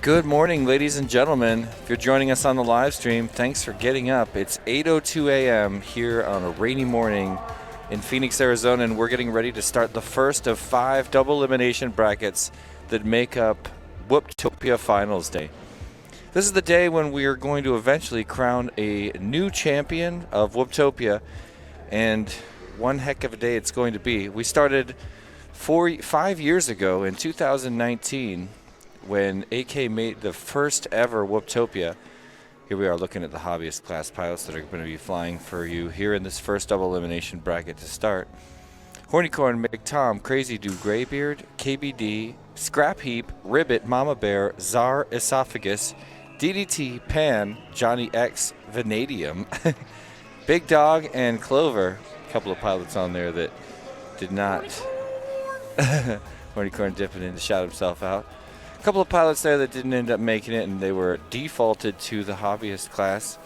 Good morning, ladies and gentlemen. If you're joining us on the live stream, thanks for getting up. It's 8:02 a.m. here on a rainy morning in Phoenix, Arizona, and we're getting ready to start the first of 5 double elimination brackets that make up Whooptopia Finals Day. This is the day when we are going to eventually crown a new champion of Whooptopia, and one heck of a day it's going to be. We started 5 years ago in 2019 when AK made the first ever Whooptopia. Here we are looking at the hobbyist class pilots that are going to be flying for you here in this first double elimination bracket to start. Hornycorn, McTom, Crazy Do, Graybeard, KBD, Scrap Heap, Ribbit, Mama Bear, Czar Esophagus, DDT, Pan, Johnny X, Vanadium, Big Dog, and Clover. A couple of pilots on there that did not. Hornycorn dipping in to shout himself out. A couple of pilots there that didn't end up making it, and they were defaulted to the hobbyist class.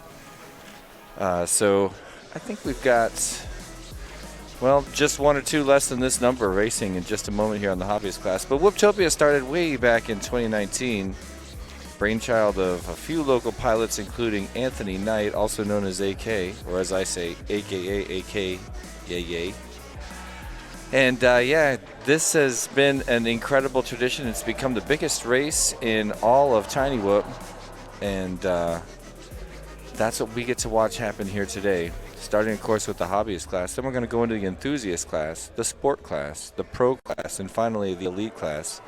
So I think we've got, well, just one or two less than this number racing in just a moment here on the hobbyist class. But Whooptopia started way back in 2019. Brainchild of a few local pilots, including Anthony Knight, also known as AK, or as I say, AKA AK, yay. And yeah, this has been an incredible tradition. It's become the biggest race in all of Tiny Whoop, and that's what we get to watch happen here today. Starting, of course, with the hobbyist class. Then we're going to go into the enthusiast class, the sport class, the pro class, and finally the elite class.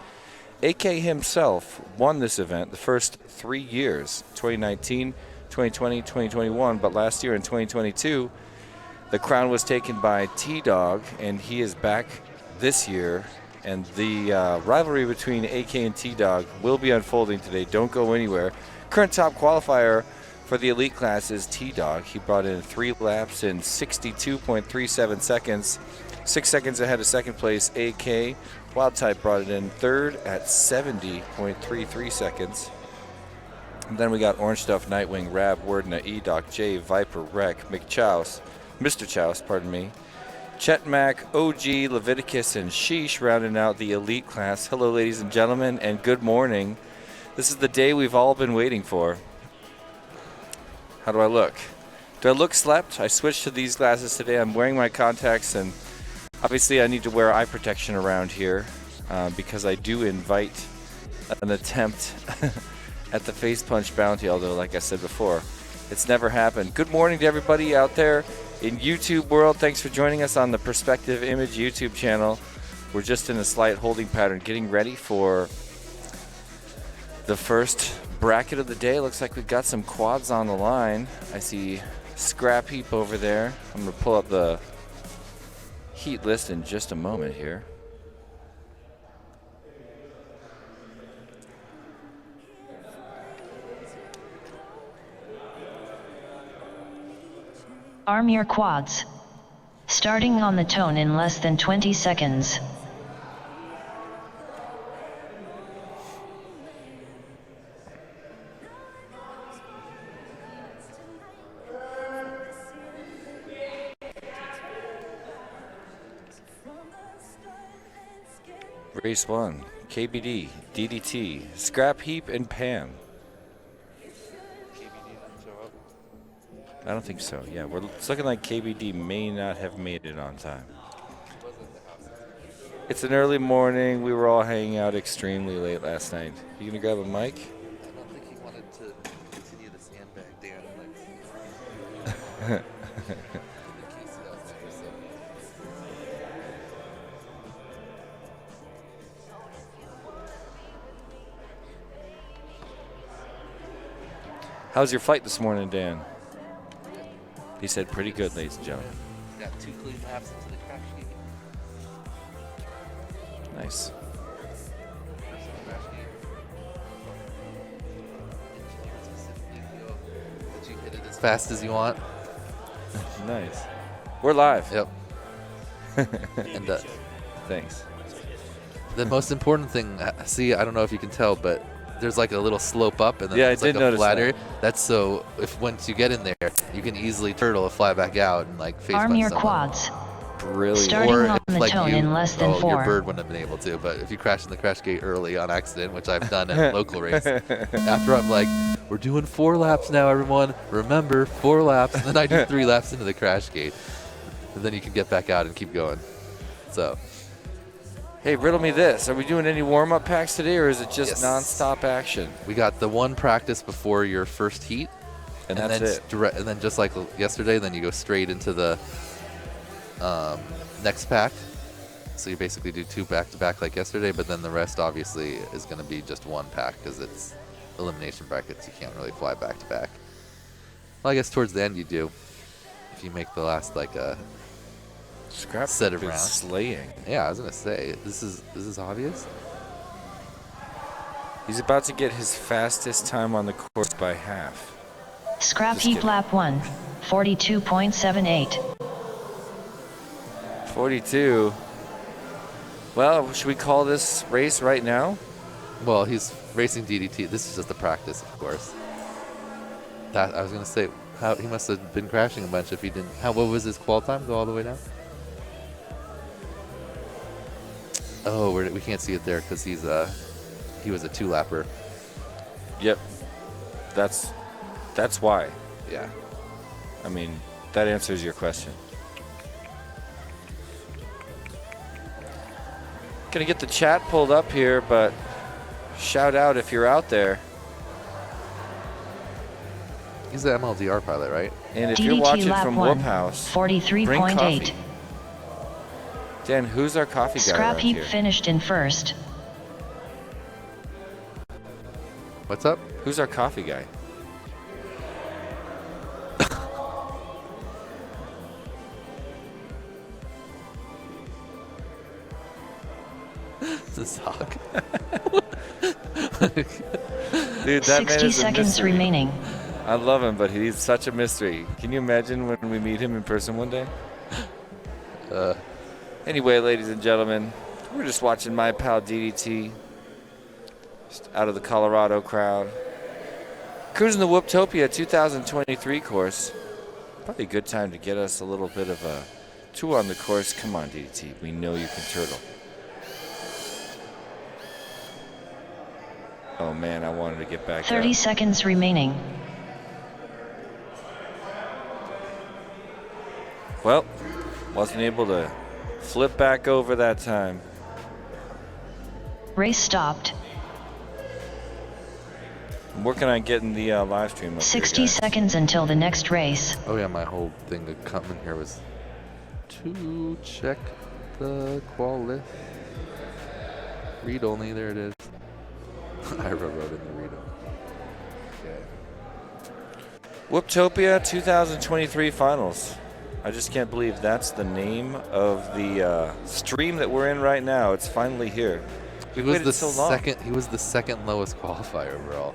AK himself won this event the first 3 years, 2019, 2020, 2021, but last year in 2022, the crown was taken by T-Dog, and he is back this year. And the rivalry between AK and T-Dog will be unfolding today. Don't go anywhere. Current top qualifier for the elite class is T-Dog. He brought in 3 laps in 62.37 seconds, 6 seconds ahead of second place AK. Wild Type brought it in third at 70.33 seconds. And then we got Orange Stuff, Nightwing, Rab, Wordna, E-Doc, J, Viper, Wreck, Mr. Chouse, pardon me. Chet Mac, OG, Leviticus, and Sheesh rounding out the elite class. Hello, ladies and gentlemen, and good morning. This is the day we've all been waiting for. How do I look? Do I look slept? I switched to these glasses today. I'm wearing my contacts, and obviously I need to wear eye protection around here because I do invite an attempt at the face punch bounty, although, like I said before, it's never happened. Good morning to everybody out there in YouTube world. Thanks for joining us on the Perspective Image YouTube channel. We're just in a slight holding pattern, getting ready for the first bracket of the day. Looks like we've got some quads on the line. I see Scrap Heap over there. I'm going to pull up the heat list in just a moment here. Arm your quads. Starting on the tone in less than 20 seconds. Race 1, KBD, DDT, Scrap Heap, and Pan. I don't think so. Yeah, it's looking like KBD may not have made it on time. It's an early morning. We were all hanging out extremely late last night. You gonna grab a mic? I don't think he wanted to continue the sandbag down. How's your flight this morning, Dan? He said pretty good, ladies and gentlemen. Got 2 clean laps into the crash gate. Nice. Did you hit it as fast as you want? Nice. We're live. Yep. And thanks. the most important thing, see, I don't know if you can tell, but there's like a little slope up and then there's like a flatter. That's so if once you get in there, you can easily turtle or fly back out and like face Arm punch your someone. quads. Brilliant. Starting or on the like tone in less than 4. Your bird wouldn't have been able to, but if you crash in the crash gate early on accident, which I've done at local race, after I'm like, we're doing 4 laps now, everyone. Remember, 4 laps. And then I do 3 laps into the crash gate. And then you can get back out and keep going. So. Hey, riddle me this. Are we doing any warm-up packs today, or is it just Yes. non-stop action? We got the one practice before your first heat. And that's it. And then just like yesterday, then you go straight into the next pack. So you basically do 2 back-to-back like yesterday, but then the rest obviously is going to be just 1 pack because it's elimination brackets. You can't really fly back-to-back. Well, I guess towards the end you do. If you make the last like Scrap set of is rounds. slaying. Yeah, I was gonna say this is Hobbyist. He's about to get his fastest time on the course by half. Scrap heap lap 1, 42.78. 42. Well, should we call this race right now? Well, he's racing DDT. This is just a practice, of course. That I was gonna say, how he must have been crashing a bunch if he didn't. What was his qual time? Go all the way down. Oh, we can't see it there because he was a 2-lapper. Yep. That's why. Yeah. I mean, that answers your question. Gonna get the chat pulled up here, but shout out if you're out there. He's an MLDR pilot, right? And if DDT you're watching lap from 1, Whoop House, bring 43.8. coffee. Dan, who's our coffee guy Scrap around heap here? finished in first. What's up? Who's our coffee guy? This is Hawk. Dude, that man 60 is a seconds mystery. remaining. I love him, but he's such a mystery. Can you imagine when we meet him in person one day? Anyway, ladies and gentlemen, we're just watching my pal DDT, just out of the Colorado crowd. Cruising the Whooptopia 2023 course. Probably a good time to get us a little bit of a tour on the course. Come on, DDT. We know you can turtle. Oh, man, I wanted to get back 30 up. seconds remaining. Well, wasn't able to flip back over that time. Race stopped. I'm working on getting the live stream up 60 here, guys. seconds until the next race. Oh yeah, my whole thing to come in here was to check the qual list. Read only, there it is. I wrote in the read only. Whooptopia 2023 finals. I just can't believe that's the name of the stream that we're in right now. It's finally here. We've waited so long. He was the second lowest qualifier overall.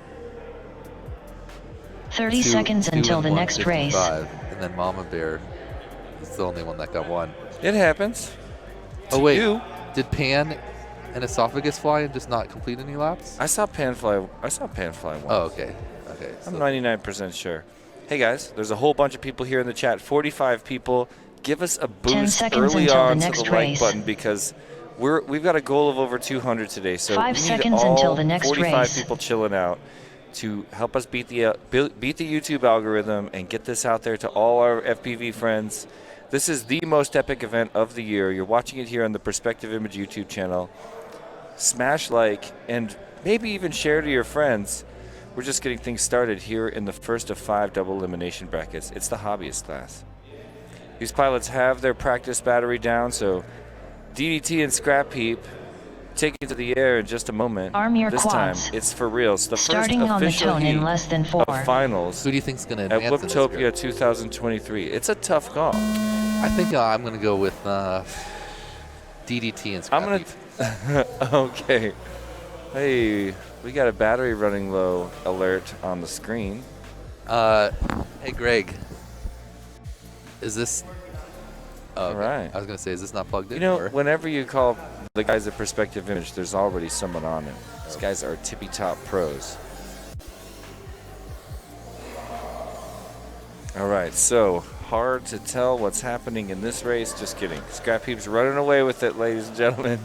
30 seconds until the next race. And then Mama Bear is the only one that got 1. It happens. Oh wait, You. did Pan and Esophagus fly and just not complete any laps? I saw Pan fly once. Oh, okay. Okay. I'm 99% sure. Hey guys, there's a whole bunch of people here in the chat. 45 people. Give us a 10 boost seconds early until the on to next the race. like button because we've got a goal of over 200 today. So 5 we need seconds all until the next 45 race. people chilling out to help us beat the YouTube algorithm and get this out there to all our FPV friends. This is the most epic event of the year. You're watching it here on the Perspective Image YouTube channel. Smash like and maybe even share to your friends. We're just getting things started here in the first of 5 double elimination brackets. It's the Hobbyist class. These pilots have their practice battery down, so DDT and Scrap Heap take it to the air in just a moment. Arm your this quads. time, it's for real. It's the Starting first on the official tone heat in less than 4. of finals Who do you think's going to at advance in this Whooptopia group? 2023. It's a tough call. I think I'm going to go with DDT and Scrap I'm gonna. Okay. Hey, we got a battery running low alert on the screen. Hey, Greg. Is this... Oh, okay. Right. I was going to say, is this not plugged in? You know, or? whenever you call the guys at Perspective Image, there's already someone on it. These guys are tippy-top pros. All right, so hard to tell what's happening in this race. Just kidding. Scrap Heap's running away with it, ladies and gentlemen.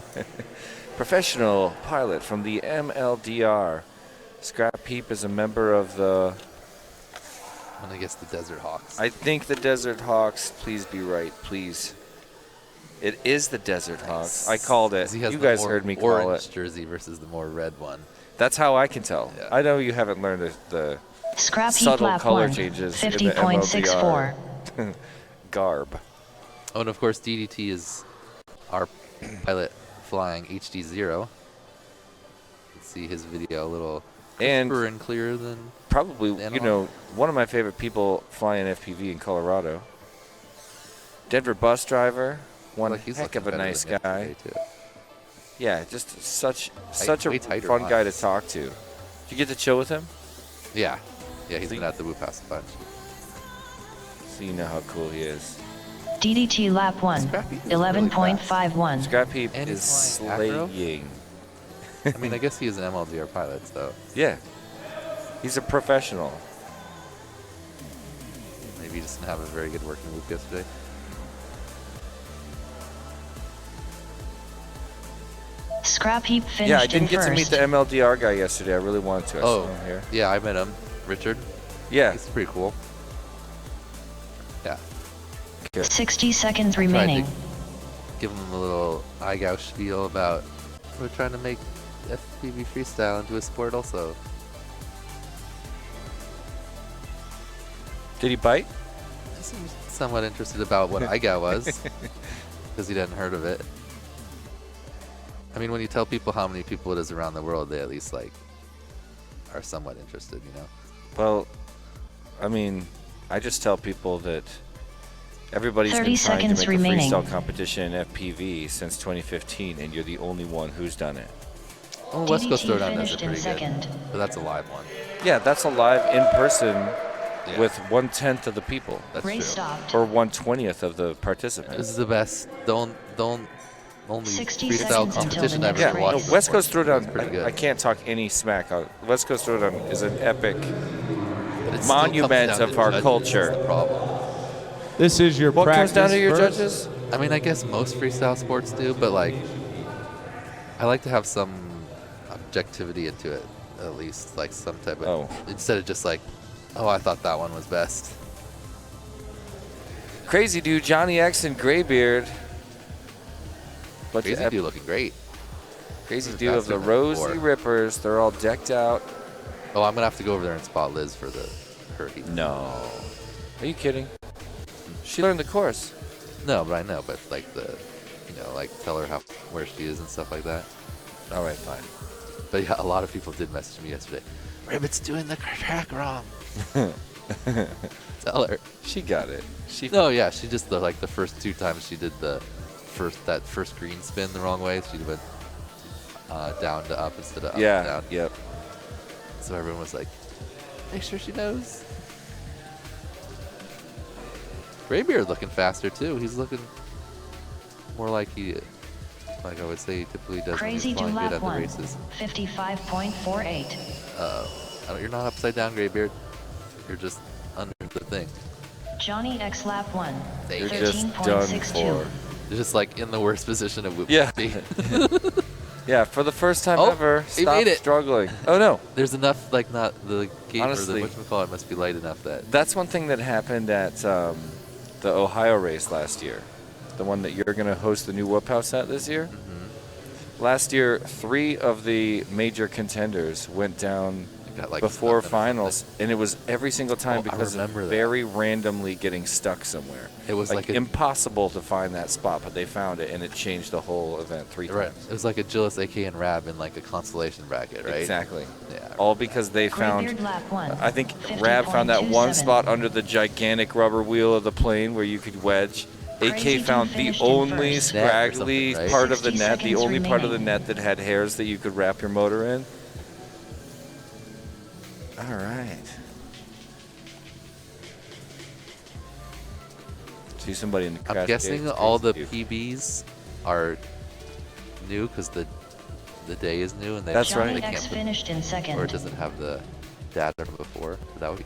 Professional pilot from the MLDR. Scrap Heap is a member of the... I'm going to guess the Desert Hawks. I think the Desert Hawks. Please be right, please. It is the Desert Hawks. I called it. You guys heard me call orange it. jersey versus the more red one. That's how I can tell. Yeah. I know you haven't learned the Scrap Heap subtle lap color 1, changes in the 50.64. MLDR garb. Oh, and of course, DDT is our pilot flying HD0. Let's see his video a little crisper and clearer than probably, the you know, one of my favorite people flying FPV in Colorado. Denver bus driver, one he's heck of a looking better nice than guy. yesterday, too. Yeah, just such way a tighter fun guy to lines. talk to. Did you get to chill with him? Yeah. Yeah, he's been at the Whoophouse a bunch. So you know how cool he is. DDT lap 1, Scrap Heap is really 11.51. Scrap Heap And is he's flying acro? slaying. I mean, I guess he is an MLDR pilot, so Yeah, he's a professional. maybe he just didn't have a very good working loop yesterday. Scrap Heap finished Yeah, I didn't in get to meet first. the MLDR guy yesterday. I really wanted to. I saw him here. Yeah, I met him. Richard. Yeah. He's pretty cool. Yeah. 60 seconds Tried remaining. to give him a little eye-gough spiel about we're trying to make FPV freestyle into a sport also. Did he bite? He seemed somewhat interested about what eye-gough was because he hadn't heard of it. I mean, when you tell people how many people it is around the world, they at least like are somewhat interested, you know? Well, I mean, I just tell people that everybody's 30 been trying to seconds make remaining. a freestyle competition in FPV since 2015, and you're the only one who's done it. Well, West Coast DDT Throwdown does it finished in pretty second. good, but that's a live one. Yeah, that's a live in person Yeah. with 1/10 of the people, That's Race true. stopped. or 1/20th of the This participants. is the best. Don't only 60 freestyle seconds until competition the I've next ever Yeah, race. watched. no, West Coast before. It's Throwdown, pretty good. I can't talk any smack. West Coast Throwdown is an epic But it still comes monument down to of our judges, culture. that's the problem. This is your What practice comes down to your first. judges? I mean, I guess most freestyle sports do, but like, I like to have some objectivity into it, at least, like some type of, Oh. instead of just like, oh, I thought that one was best. Crazy Dude, Johnny X, and Graybeard. Bunch of Crazy dude looking great. Crazy This is Dude of the faster than Rosy before. Rippers. They're all decked out. Oh, I'm gonna have to go over there and spot Liz for her heat. No. Are you kidding? She learned the course. No, but I know, but like like tell her where she is and stuff like that. All right, fine. But yeah, a lot of people did message me yesterday. Ribbit's doing the track wrong. Tell her. She got it. She No, yeah, she just the first two times she did that first green spin the wrong way. She went down to up instead of up to Yeah. down. Yep. So everyone was like, make sure she knows. Graybeard looking faster too. He's looking more like like I would say he typically does Crazy when to he's flying good lap at the 1, races. 55.48. You're not upside down, Graybeard. You're just under the thing. Johnny X lap 1, You're just done 13.62. for. You're just like in the worst position of Yeah. Whooptopia. Yeah, for the first time Oh, ever, he stop made it. struggling. Oh, no. There's enough, like not the gate Honestly. or the whatchamacallit must be light enough that That's one thing that happened at the Ohio race last year. The one that you're going to host the new Whoop House at this year. Last year, 3 of the major contenders went down got like before nothing or finals, and it was every single time Oh, I because of remember that. very randomly getting stuck somewhere. It was like a- impossible to find that spot, but they found it, and it changed the whole event 3 right. times. It was like a Gillis, AK, and Rab in like a constellation bracket, right? Exactly. Yeah. All because they found. Graybeard lap 1, I think Rab found that one 50.27. spot under the gigantic rubber wheel of the plane where you could wedge. Crazy AK found the finished in only first. Net or scraggly something, right? part of the 60 net, the seconds only part of the remaining. net that had hairs that you could wrap your motor in. All right. See somebody in the crash I'm guessing gate. all the Crazy Dude. PBs are new because the day is new and they That's Johnny right. They X can't finished in second. or it doesn't have the data from before. So that would be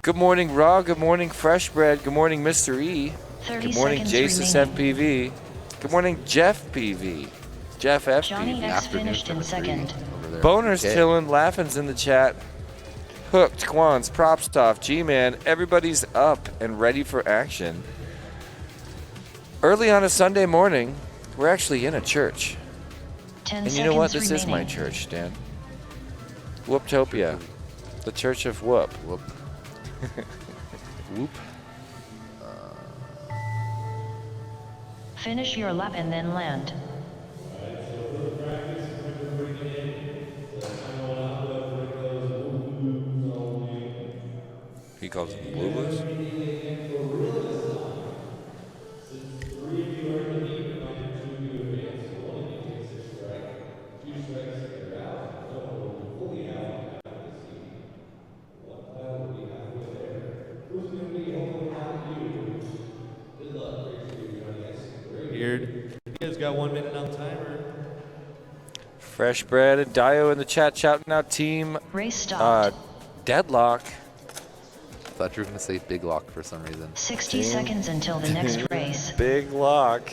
Good morning, Raw. Good morning, Fresh Bread. Good morning, Mr. E. 30 Good morning, seconds Jason remaining. FPV. Good morning, Jeff PV. Jeff Johnny FPV. X finished in second. Boners Okay. chillin', laughing's in the chat. Hooked, Quans, Propstoff, G-Man. Everybody's up and ready for action. Early on a Sunday morning, we're actually in a church. 10 And you know what? seconds This is my remaining. church, Dan. Whooptopia. The Church of Whoop. Whoop. Whoop. Finish your lap and then land. He calls them woo-woos. Weird. You guys got 1 minute on timer. Fresh Bread and Dio in the chat shouting out team Race stopped. Deadlock. I thought you were going to say Big Lock for some reason. 60 seconds until the next race. Big lock.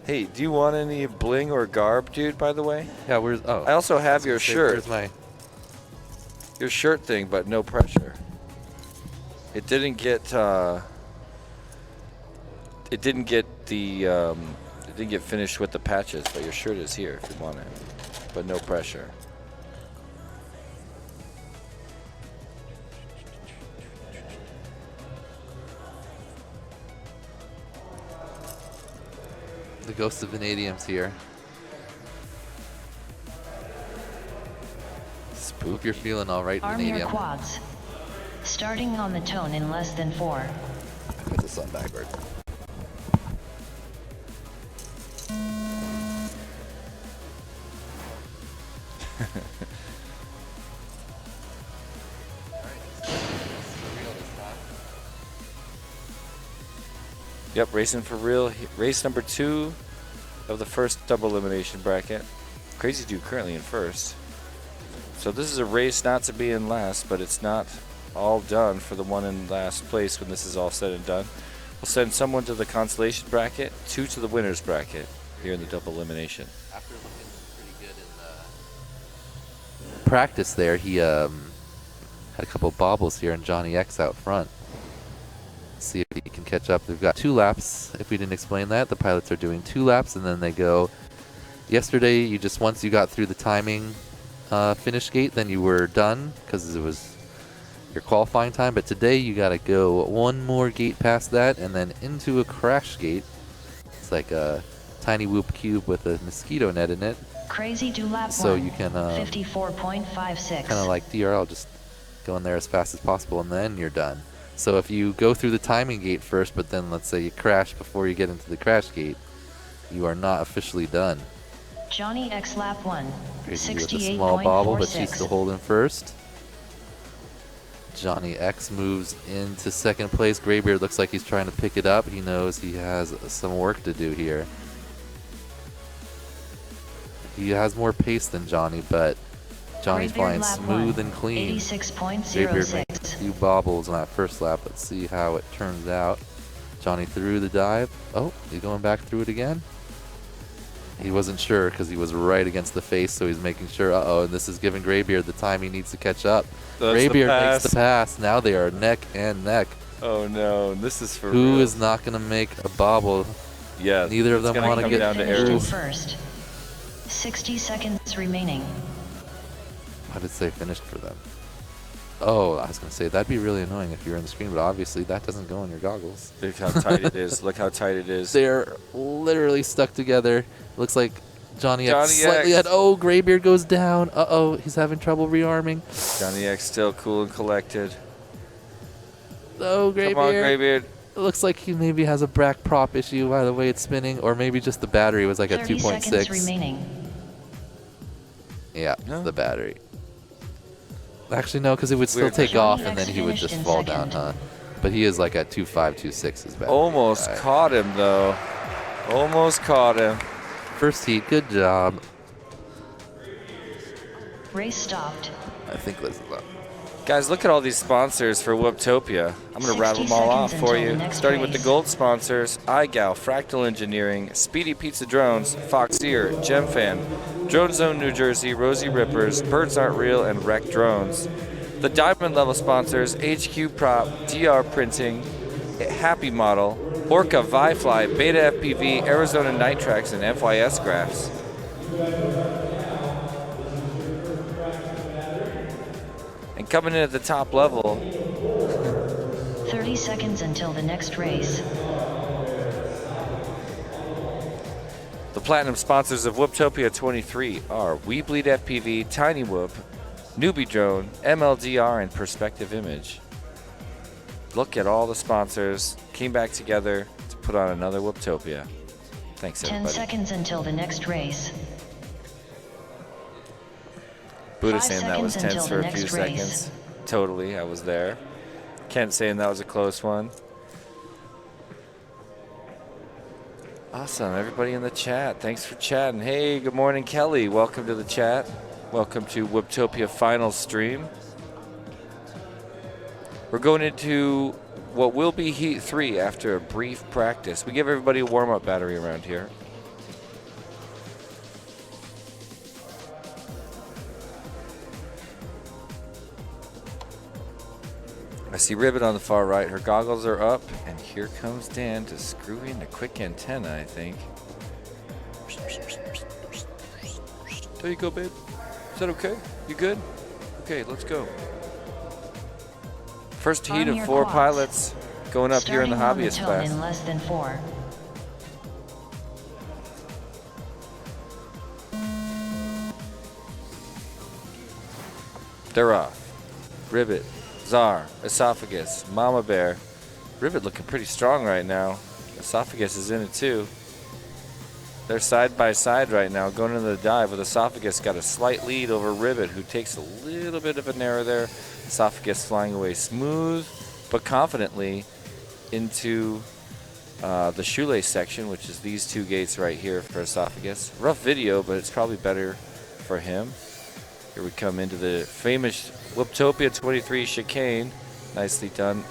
Hey, do you want any bling or garb, dude, by the way? Yeah, where's... Oh. I also have was your gonna say, shirt. Where's my... Your shirt thing, but no pressure. It didn't get finished with the patches, but your shirt is here if you want it. But no pressure. The ghost of Vanadium's here. Hope you're feeling all right, Arm your Vanadium. quads. Starting on the tone in less than 4. Put the sun backward. Yep, racing for real. Race number 2 of the first double elimination bracket. Crazy Dude currently in first. So this is a race not to be in last, but it's not all done for the one in last place when this is all said and done. We'll send someone to the consolation bracket, 2 to the winners bracket here in the double elimination. After looking pretty good in practice there, he had a couple bobbles here and Johnny X out front. See if he can catch up. They've got 2 laps. If we didn't explain that, the pilots are doing 2 laps and then they go. Yesterday, you just once you got through the timing finish gate, then you were done because it was your qualifying time. But today, you got to go 1 more gate past that and then into a crash gate. It's like a tiny whoop cube with a mosquito net in it. Crazy do lap So 1. you can 54.56. kind of like DRL, just go in there as fast as possible and then you're done. So if you go through the timing gate first, but then let's say you crash before you get into the crash gate, you are not officially done. Johnny X lap 1. Crazy with a small bobble, but she's 68.46. still holding first. Johnny X moves into second place. Graybeard looks like he's trying to pick it up. He knows he has some work to do here. He has more pace than Johnny, but Johnny's Graybeard flying lap smooth 1, and clean. 86.06. Graybeard makes a few bobbles on that first lap. Let's see how it turns out. Johnny through the dive. Oh, he's going back through it again. He wasn't sure because he was right against the face, so he's making sure. Uh-oh, and this is giving Graybeard the time he needs to catch up. Graybeard makes the pass. Now they are neck and neck. Oh no, this is for Who real. is not going to make a bobble? Yeah, Neither of it's them gonna want to come get down to Finished in errors. first. 60 seconds remaining. How did it say finished for them? Oh, I was going to say, that'd be really annoying if you were on the screen, but obviously that doesn't go in your goggles. Look how tight it is. Look how tight it is. They're literally stuck together. Looks like Johnny X Johnny slightly X. ahead. Oh, Graybeard goes down. Uh-oh, he's having trouble rearming. Johnny X still cool and collected. Oh, Graybeard. Come on, Graybeard. It looks like he maybe has a back prop issue by the way it's spinning, or maybe just the battery was like a 30 seconds 2.6. remaining. Yeah, No. the battery. Actually, no, because it would still Weird. take Johnny off X and then he would finished just in fall second. down, huh? But he is like at 2.5, 2.6 is battery. Almost Alright. caught him, though. Almost caught him. First heat, good job. Race stopped. I think this is up. Guys, look at all these sponsors for Whooptopia. I'm going to rattle them all off for you. Starting with the gold sponsors, iGal, Fractal Engineering, Speedy Pizza Drones, Fox Ear, GemFan, Drone Zone New Jersey, Rosie Rippers, Birds Aren't Real, and Wreck Drones. The diamond level sponsors, HQ Prop, DR Printing, Happy Model, Orca Vifly, Beta FPV, Arizona Nitrax, and FYS Graphs. And coming in at the top level, 30 seconds until the next race. the platinum sponsors of Whooptopia 23 are We Bleed FPV, Tiny Whoop, Newbie Drone, MLDR, and Perspective Image. Look at all the sponsors came back together to put on another Whooptopia. Thanks, 10 everybody. seconds until the next race. Buddha 5 saying that was seconds tense until for the a few next race. seconds. Totally, I was there. Kent saying that was a close one. Awesome, everybody in the chat. Thanks for chatting. Hey, good morning, Kelly. Welcome to the chat. Welcome to Whooptopia Finals stream. We're going into what will be Heat 3 after a brief practice. We give everybody a warm-up battery around here. I see Ribbit on the far right. Her goggles are up, and here comes Dan to screw in a quick antenna, I think. There you go, babe. Is that okay? You good? Okay, let's go. First heat On of your 4 clocks. pilots going up here in the Starting on Hobbyist tone class. in less than 4. They're off. Ribbit, Czar, Esophagus, Mama Bear. Ribbit looking pretty strong right now. Esophagus is in it too. They're side by side right now going into the dive with Esophagus got a slight lead over Ribbit, who takes a little bit of an error there. Esophagus flying away smooth but confidently into the shoelace section, which is these 2 gates right here for Esophagus. Rough video, but it's probably better for him. Here we come into the famous Whooptopia 23 chicane. Nicely done.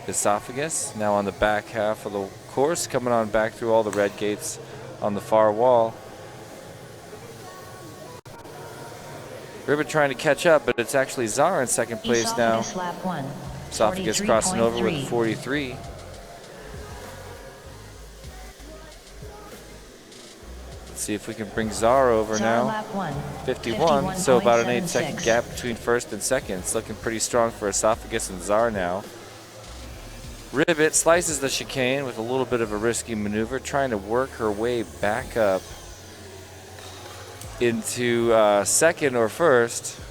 Esophagus now on the back half of the course, coming on back through all the red gates on the far wall. Ribbit trying to catch up, but it's actually Czar in second place now. Esophagus lap 1. Esophagus crossing over with 43.3. 43. Let's see if we can bring Czar over Czar now. lap 1. 51, so about an 8-second 51.76. gap between first and second. It's looking pretty strong for Esophagus and Czar now. Ribbit slices the chicane with a little bit of a risky maneuver, trying to work her way back up into second or first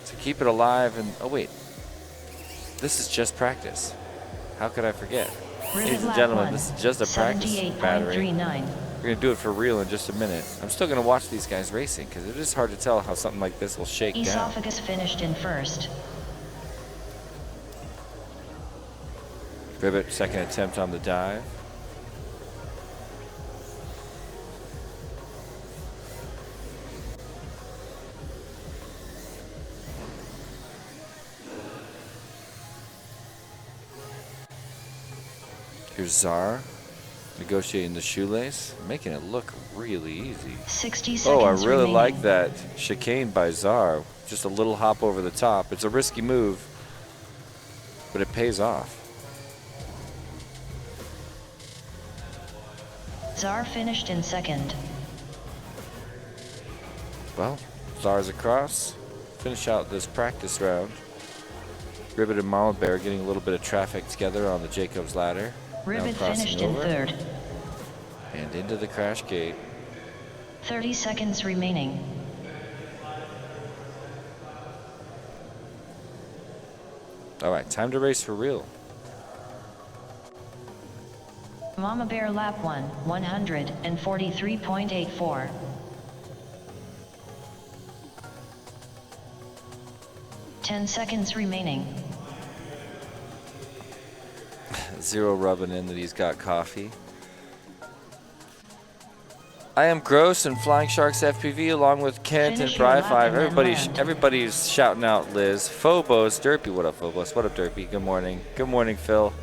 to keep it alive. And oh wait, this is just practice. How could I forget? Ribbit Ladies and lap gentlemen, 1. this is just a practice battery. 78.39. We're going to do it for real in just a minute. I'm still going to watch these guys racing because it is hard to tell how something like this will shake down. Esophagus finished in first. Ribbit, second attempt on the dive. Here's Czar negotiating the shoelace, making it look really easy. 60 seconds Oh, I really remaining. like that chicane by Czar. Just a little hop over the top. It's a risky move, but it pays off. Czar finished in second. Well, Czar's across. Finish out this practice round. Ribbit and Mama Bear getting a little bit of traffic together on the Jacob's ladder. Now Ribbit crossing finished in over third. and into the crash gate. 30 seconds remaining. All right, time to race for real. Mama Bear lap 1, 143.84. 10 seconds remaining. Zero rubbing in that he's got coffee. I am Gross and Flying Sharks FPV along with Kent Finish and your lap Bry5. and then land. Everybody's shouting out Liz. Phobos, Derpy, what up Phobos? What up Derpy? Good morning. Good morning Phil.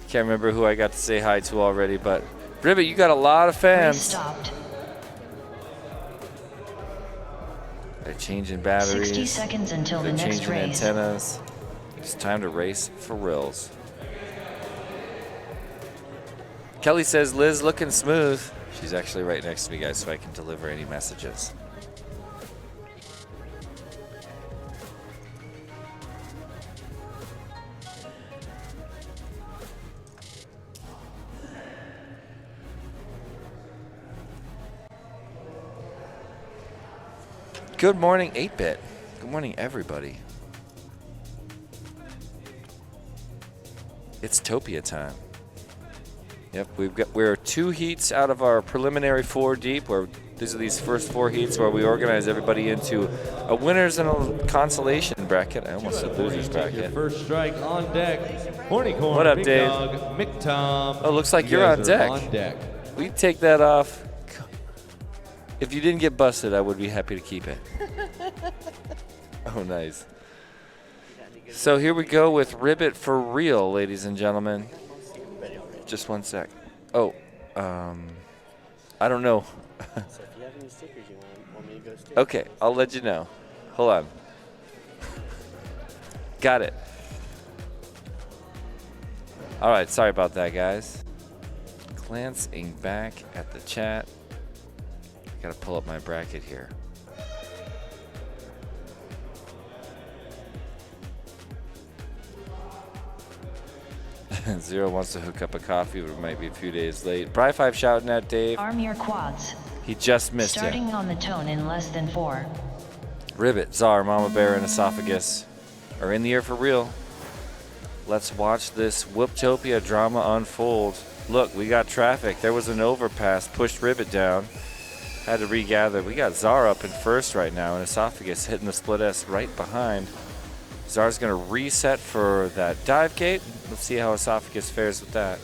Can't remember who I got to say hi to already, but Ribbit, you got a lot of Race fans. stopped. They're changing batteries. 60 seconds until the They're next changing race. antennas. It's time to race for reals. Kelly says, Liz looking smooth. She's actually right next to me, guys, so I can deliver any messages. Good morning, 8-Bit. Good morning, everybody. It's Topia time. Yep, we're 2 heats out of our preliminary 4 deep. These are these first 4 heats where we organize everybody into a winners and a consolation bracket. I almost said losers Your bracket. first strike on deck. Horny Corn, What up, Big Dave? Dog, Mick Tom. Oh, looks like You you're guys on are deck. On deck. We take that off. If you didn't get busted, I would be happy to keep it. Oh, nice. So here we go with Ribbit for real, ladies and gentlemen. Just one sec. Oh, I don't know. So if you have any stickers you want me to go stick? Okay, I'll let you know. Hold on. Got it. All right, sorry about that, guys. Glancing back at the chat. Got to pull up my bracket here. Zero wants to hook up a coffee, but it might be a few days late. Bry5 shouting at Dave. Arm your quads. He just missed Starting you. on the tone in less than 4. Ribbit, Czar, Mama Bear, and Esophagus are in the air for real. Let's watch this Whooptopia drama unfold. Look, we got traffic. There was an overpass, pushed Ribbit down. Had to regather. We got Czar up in first right now, and Esophagus hitting the split S right behind. Czar's going to reset for that dive gate. Let's see how Esophagus fares with that.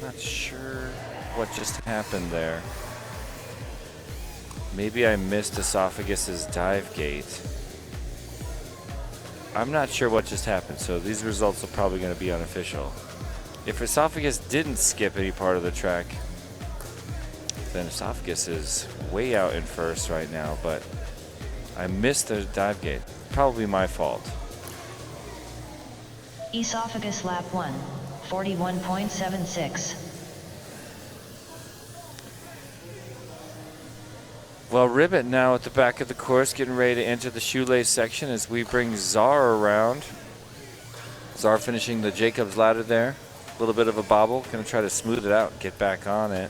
Not sure what just happened there. Maybe I missed Esophagus's dive gate. I'm not sure what just happened, so these results are probably going to be unofficial. If Esophagus didn't skip any part of the track, then Esophagus is way out in first right now, but I missed the dive gate. Probably my fault. Esophagus lap 1, 41.76. Well, Ribbit now at the back of the course, getting ready to enter the shoelace section as we bring Czar around. Czar finishing the Jacob's ladder there. A little bit of a bobble. Going to try to smooth it out, get back on it.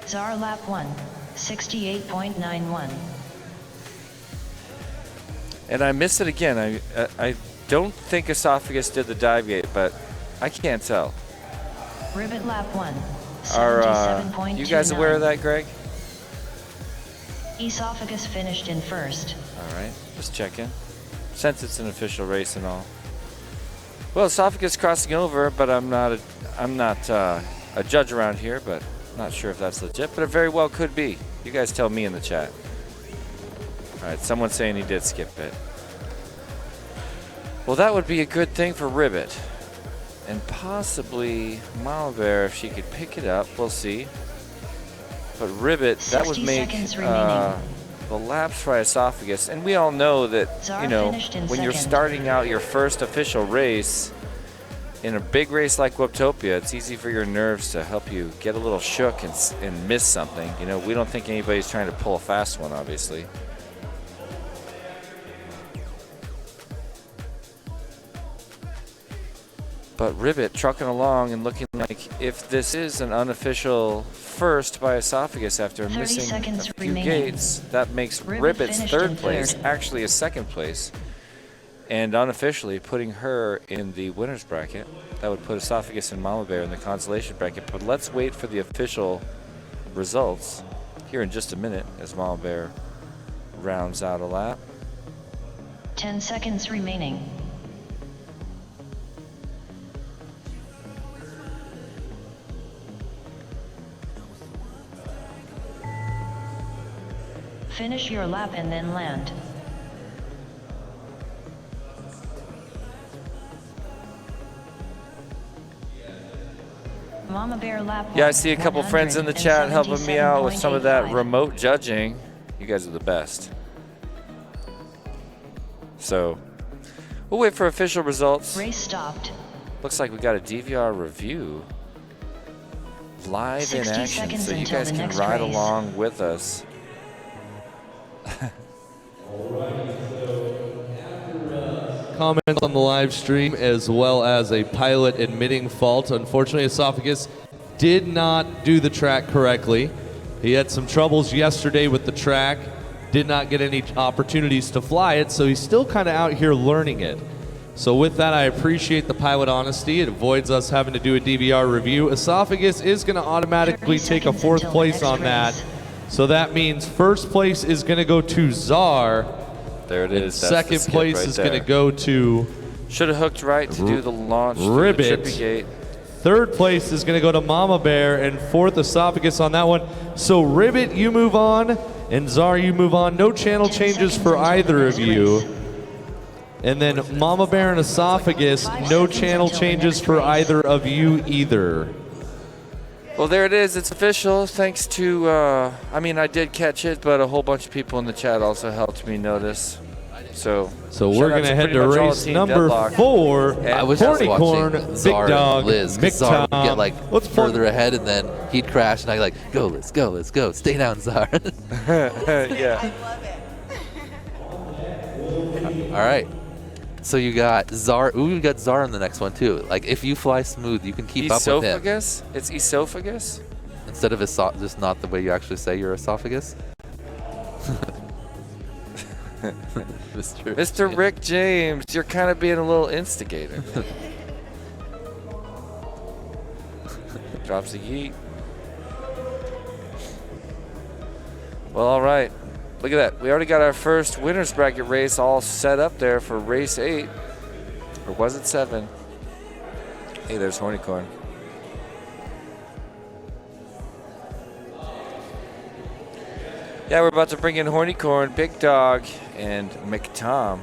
Czar lap 1, 68.91. And I missed it again. I don't think Esophagus did the dive gate, but I can't tell. Ribbit lap 1, Are 77.29. you guys aware of that, Greg? Esophagus finished in first. All right, just checking. Since it's an official race and all. Well, Esophagus crossing over, but I'm not a judge around here, but not sure if that's legit, but it very well could be. You guys tell me in the chat. All right, someone's saying he did skip it. Well, that would be a good thing for Ribbit. And possibly Mama Bear, if she could pick it up, we'll see. But Ribbit, that would 60 make seconds remaining. the laps for Esophagus. And we all know that, Czar you know, finished in when you're second. starting out your first official race, in a big race like Whooptopia, it's easy for your nerves to help you get a little shook and miss something. You know, we don't think anybody's trying to pull a fast one, obviously. But Ribbit trucking along and looking like if this is an unofficial first by Esophagus after 30 missing seconds a few remaining. gates, that makes Ribbit Ribbit's finished third in place third. actually a second place. And unofficially putting her in the winner's bracket. That would put Esophagus and Mama Bear in the consolation bracket. But let's wait for the official results here in just a minute as Mama Bear rounds out a lap. 10 seconds remaining. Finish your lap and then land. Mama Bear lap. Yeah, I see a couple friends in the chat helping me out with some of that remote judging. You guys are the best. So, we'll wait for official results. Race stopped. Looks like we got a DVR review live in 60 action, seconds so you until guys the can next ride race. along with us. Comment on the live stream as well as a pilot admitting fault. Unfortunately, Esophagus did not do the track correctly. He had some troubles yesterday with the track, did not get any opportunities to fly it, so he's still kind of out here learning it. So with that, I appreciate the pilot honesty. It avoids us having to do a DVR review. Esophagus is going to automatically 30 take a seconds 4th until the place next on that. race. So that means 1st place is going to go to Czar. There it is. That's the 2nd skip place right is there. going to go to Should have hooked right to do the launch through the Ribbit. Trippy Gate. 3rd place is going to go to Mama Bear, and 4th Esophagus on that one. So Ribbit, you move on, and Czar, you move on. No channel 10 changes seconds for until the either next of you. race. And then Mama Bear and Esophagus, 5 no seconds channel until the changes next for race. either of you either. Well, there it is. It's official. Thanks to, I mean, I did catch it, but a whole bunch of people in the chat also helped me notice. So So shout we're out going to head pretty to much all race Team number Deadlock. 4. I was just Hornicorn, watching Big Czar Dog, and Liz, 'cause Czar would get like Let's further ahead, and then he'd crash, and I'd like, go, let's go, let's go, stay down, Czar. Yeah. All right. So you got Czar. Ooh, you got Czar in the next one too. Like if you fly smooth, you can keep up with him. Esophagus? It's esophagus? Instead of just not the way you actually say your esophagus. Mr. Rick James, you're kind of being a little instigator. Drops a yeet. Well, all right. Look at that. We already got our first winner's bracket race all set up there for race 8. Or was it 7? Hey, there's Hornicorn. Yeah, we're about to bring in Hornicorn, Big Dog, and McTom.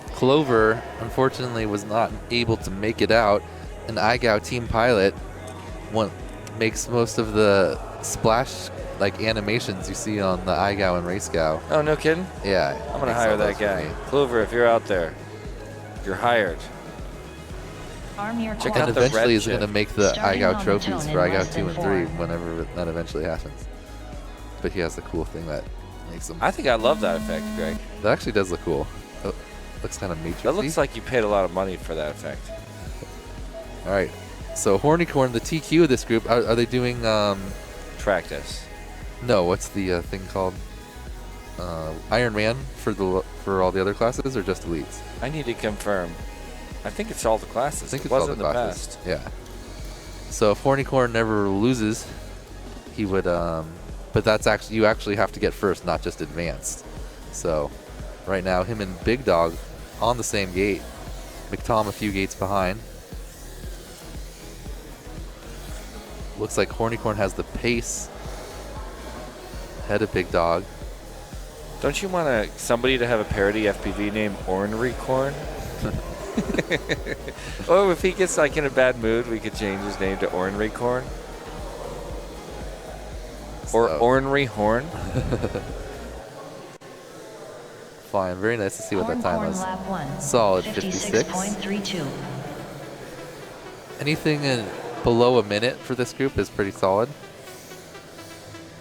Clover, unfortunately, was not able to make it out. An iGao team pilot makes most of the splash like animations you see on the iGao and RaceGao. Oh, no kidding? Yeah. I'm going to makes hire all that those for guy. me. Clover, if you're out there, you're hired. Arm your Check core. out And the eventually red he's going to chip. make the Starting iGao on the trophies tone for in iGao less 2 than and 3 4. whenever that eventually happens. But he has the cool thing that makes him. I think I love that effect, Greg. That actually does look cool. Oh, looks kind of matrixy. That looks like you paid a lot of money for that effect. All right. So Hornicorn, the TQ of this group, are they doing? Track this. No, what's the thing called? Iron Man for all the other classes, or just elites? I need to confirm. I think it's all the classes. I think it it's all wasn't the in the classes. past. Yeah. So if Hornicorn never loses, he would. But that's actually you actually have to get first, not just advanced. So right now, him and Big Dog on the same gate. McTom a few gates behind. Looks like Hornicorn has the pace ahead of Big Dog. Don't you want somebody to have a parody FPV named Ornery Corn? Or if he gets like in a bad mood, we could change his name to Ornery Corn. Or So- Ornery Horn. Fine, very nice to see what that time Horn was. lap 1. Solid 56. 56.32. Anything below a minute for this group is pretty solid.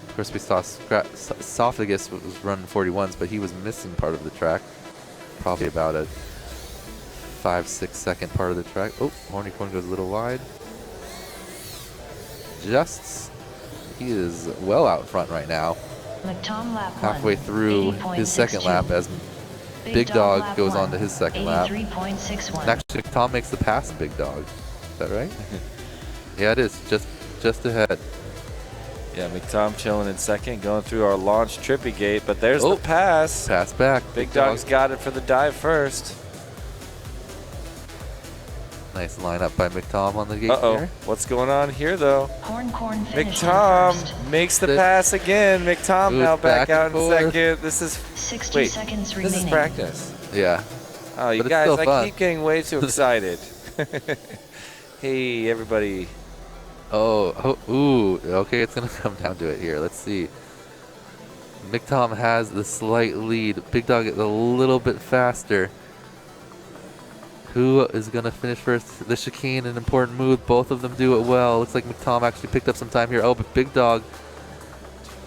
Of course, we saw Esophagus was running 41s, but he was missing part of the track. Probably about a 5-6 second part of the track. Oh, Hornicorn goes a little wide. He is well out front right now. McTom lap 1. Halfway through his second lap as Big Dog lap goes 1, on to his second lap. 83.61. And actually, Tom makes the pass of Big Dog. Is that right? Yeah, it is. Just ahead. Yeah, McTom chilling in second, going through our launch trippy gate, but there's Oh. the pass. Pass back. Big Dog's got it for the dive first. Nice lineup by McTom on the gate Uh-oh. there. What's going on here, though? Horn finished in McTom first. makes the pass again. McTom Ooh, now back back and out in forth. second. This is 60 wait. seconds This remaining. is practice. Yeah. Oh, you But it's guys, still I fun. keep getting way too excited. Hey, everybody. Ooh. Okay, it's going to come down to it here. Let's see. McTom has the slight lead. Big Dog is a little bit faster. Who is going to finish first? The chicane, an important move. Both of them do it well. Looks like McTom actually picked up some time here. Oh, but Big Dog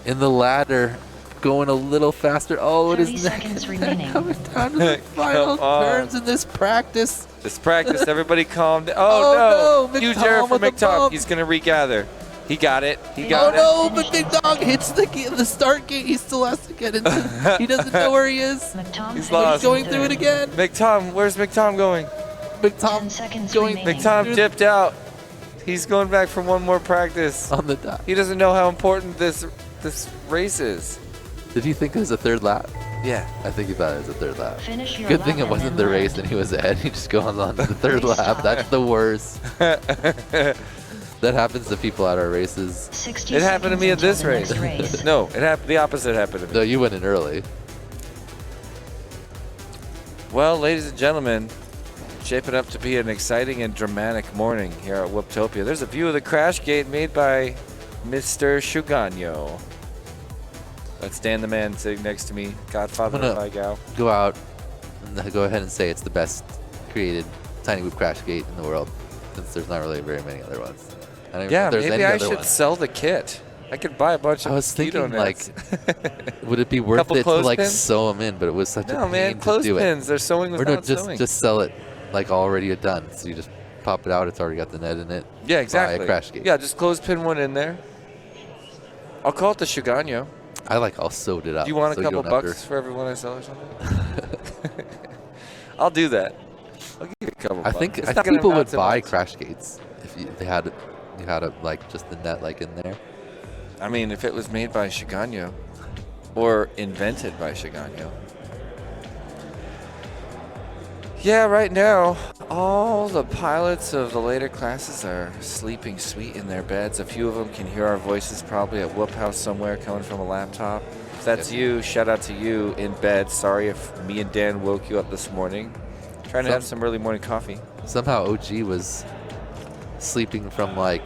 in the ladder going a little faster. Oh, it 30 is seconds remaining. coming down to the final Come on. turns in this practice. This practice, everybody calm down. Oh, Oh, no, Huge McTom error for with a McTom. bump. He's going to regather. He got it. He Oh, got it. Oh no, but Big Dog hits the start gate. He still has to get into. He doesn't know where he is. McTom He's finished lost. He's going in through it third. again. McTom, where's McTom going? 10 McTom seconds going- remaining. McTom dipped out. He's going back for one more practice. on the dot. He doesn't know how important this race is. Did you think it was a third lap? Yeah. I think he thought it was a third lap. Finish your Good lap thing it and wasn't then the race land. and he was ahead. He just goes on to the third Race lap. stop. That's the worst. That happens to people at our races. 60 It happened to seconds me at until this the race. next race. No, the opposite happened to me. No, you went in early. Well, ladies and gentlemen, shaping up to be an exciting and dramatic morning here at Whooptopia. There's a view of the crash gate made by Mr. Shugano. That's Dan the man sitting next to me, godfather I'm of gonna- Igao. Go out and go ahead and say it's the best created tiny whoop crash gate in the world, since there's not really very many other ones. I don't even know Yeah, if there's maybe any I other should ones. sell the kit. I could buy a bunch of I was thinking, mosquito nets. would it be worth Couple it to like clothespins? sew them in? But it was such a No, pain man, to do it. clothespins. They're sewing Or without no, sewing. just sell it like already done. So you just pop it out. It's already got the net in it. Yeah, Buy exactly. a crash gate. Yeah, just clothespin one in there. I'll call it the Shugano. I like all sewed it up. Do you want so a couple don't have bucks for every one I sell or something? I'll do that. I'll give you a couple I bucks. think It's not gonna people amount would to buy much. crash gates if they had like just the net like in there. I mean, if it was made by Shigano or invented by Shigano. Yeah, right now, all the pilots of the later classes are sleeping sweet in their beds. A few of them can hear our voices probably at Whoop House somewhere coming from a laptop. If that's you, shout out to you in bed. Sorry if me and Dan woke you up this morning. Trying to have some early morning coffee. Somehow OG was sleeping from like,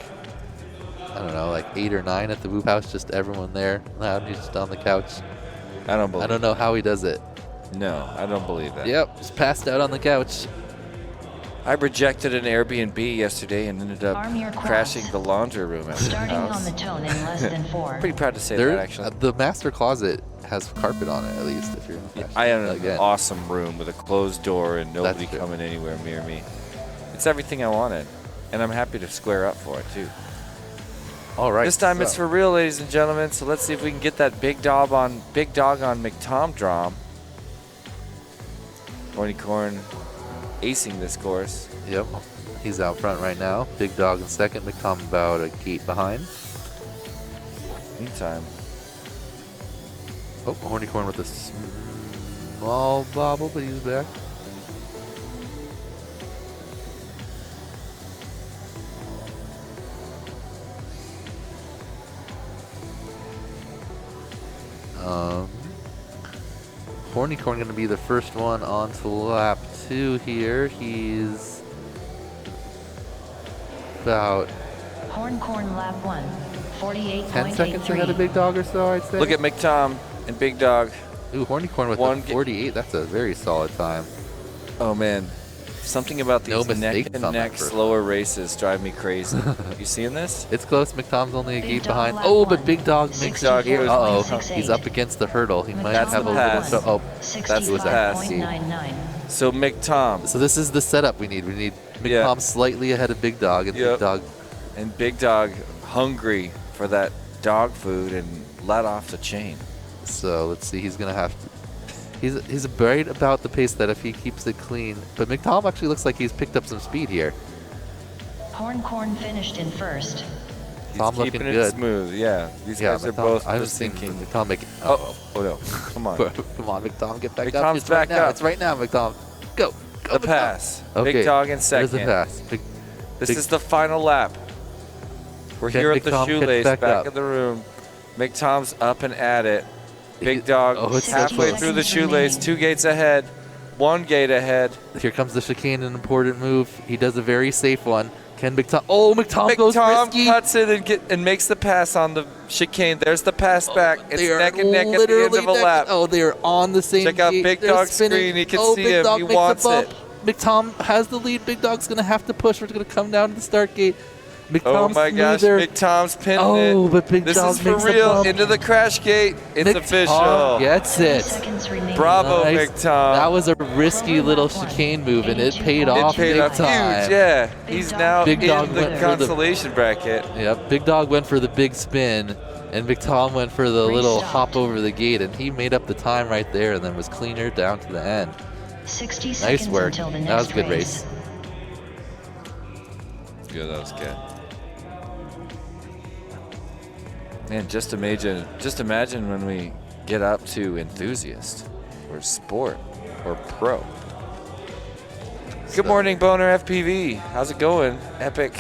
I don't know, like 8 or 9 at the Whoop House, just everyone there. Loud, he's just on the couch. I don't believe I don't know how he does it. No, I don't believe that. Yep, just passed out on the couch. I rejected an Airbnb yesterday and ended up Arm your quads. crashing the laundry room at the Starting on house. the tone in less than 4. Pretty proud to say There, that, actually. the master closet has carpet on it, at least if you're in the I have an again. awesome room with a closed door and nobody true. coming anywhere near me. It's everything I wanted, and I'm happy to square up for it, too. All right. This time it's so- for real, ladies and gentlemen, so let's see if we can get that big dog on McTom Drom. Corn acing this course. Yep, he's out front right now. Big Dog in second. McTom about a gate behind. Meantime, Oh, Hornycorn with a small bobble, but he's back. Hornycorn going to be the first one on to lap 2 here. He's about Horn lap 1. 48.83. 10 seconds ahead of Big Dog or so, I'd say. look at McTom and Big Dog. Ooh, Hornycorn with One a ga- 48. That's a very solid time. Oh, man. Something about No these mistakes on that neck-and-neck first slower races drive me crazy. You seeing this? It's close. McTom's only a Big gate Dog behind. lap Oh, but one. Big Dog Big makes Dog goes- Uh-oh. 64.68. He's up against the hurdle. He might That's have the a pass. little... Oh, That's the pass. 65.99. So McTom so this is the setup we need. We need Yeah. McTom slightly ahead of Big Dog, and Yep. Big Dog... and Big Dog hungry for that dog food and let off the chain. So let's see. He's going to have to... He's right about the pace that if he keeps it clean. But McTom actually looks like he's picked up some speed here. Horn finished in first. He's Tom keeping looking it good. smooth. Yeah, these Yeah, guys are McTom, both I was just thinking thinking. McTom make... Oh no! Come on. Come on, McTom, get back up. McTom's It's right back now. up. It's right now, McTom. Go. go. The pass. Okay. Big Dog in There's second. the pass. This Big- is the final lap. We're Can here at Big the Tom catch shoelace, back back up? in the room. Big Tom's up and at it. Big Dog Oh, it's so halfway close. through the 60 shoelace, seconds 2 gates ahead, 1 gate ahead. Here comes the chicane, an important move. He does a very safe one. Can Big Tom? Oh, McTom Big goes Tom risky. cuts it and makes the pass on the chicane. There's the pass back. It's They are neck and neck at the end literally of a neck- lap. Oh, they are on the same. Check out gate. Big They're Dog's spinning. screen. He can oh, see Big him. Dog He makes wants a bump. it. Big Tom has the lead. Big Dog's gonna have to push. We're gonna come down to the start gate. Big Oh Tom's my gosh, smoother. Big Tom's pinning it. Oh, but Big This Dog is for makes a real. bump. Into the crash gate. It's Big official. Tom gets 30 it. seconds remaining. Bravo, Nice. Big Tom. That was a risky little chicane move, and it paid It off paid big off huge, time. yeah. Big He's Dog now Big in Dog the went for the- consolation bracket. Yep, Big Dog went for the big spin, and Big Tom went for the little Restart. hop over the gate, and he made up the time right there, and then was cleaner down to the end. 60 Nice seconds work. until the next That was a good race. Yeah, that was good. Man, just imagine when we get up to enthusiast or sport or pro. Good morning, Boner FPV. How's it going? Epic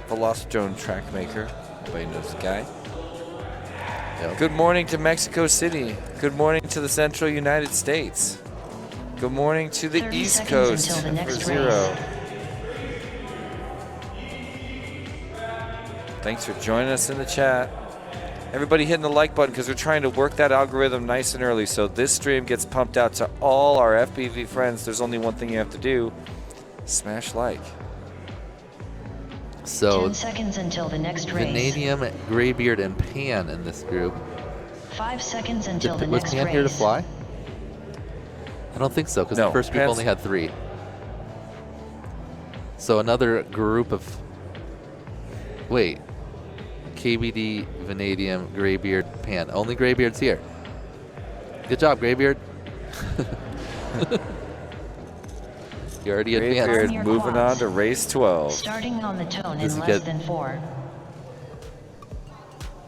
Velocitron track maker. Everybody knows the guy. Yep. Good morning to Mexico City. Good morning to the central United States. Good morning to the 30 East seconds Coast until the for next 0. race. Thanks for joining us in the chat. Everybody hitting the like button because we're trying to work that algorithm nice and early so this stream gets pumped out to all our FPV friends. There's only one thing you have to do. Smash like. So, 10 seconds until the next race. Vanadium, Graybeard, and Pan in this group. 5 seconds until the Was next Pan race. here to fly? I don't think so, because No, the first group Pan's- only had 3. So another group of... Wait. KBD, Vanadium, Graybeard, Pan. Only Graybeard's here. Good job, Graybeard. You already advanced. Graybeard your moving on quads. to race 12. Starting on the tone Does in he less get- than 4.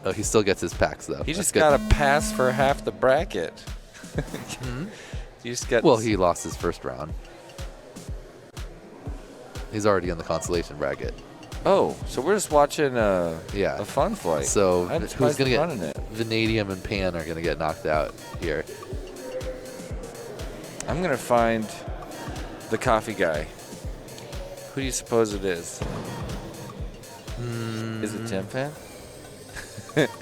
Oh, he still gets his packs, though. He That's just good. got a pass for half the bracket. You just got Well, he lost his first round. He's already in the consolation bracket. Oh, so we're just watching Yeah. a fun flight. So I'm who's surprised going to they're get... running it. Vanadium and Pan are going to get knocked out here. I'm going to find the coffee guy. Who do you suppose it is? Is it Tim Fan?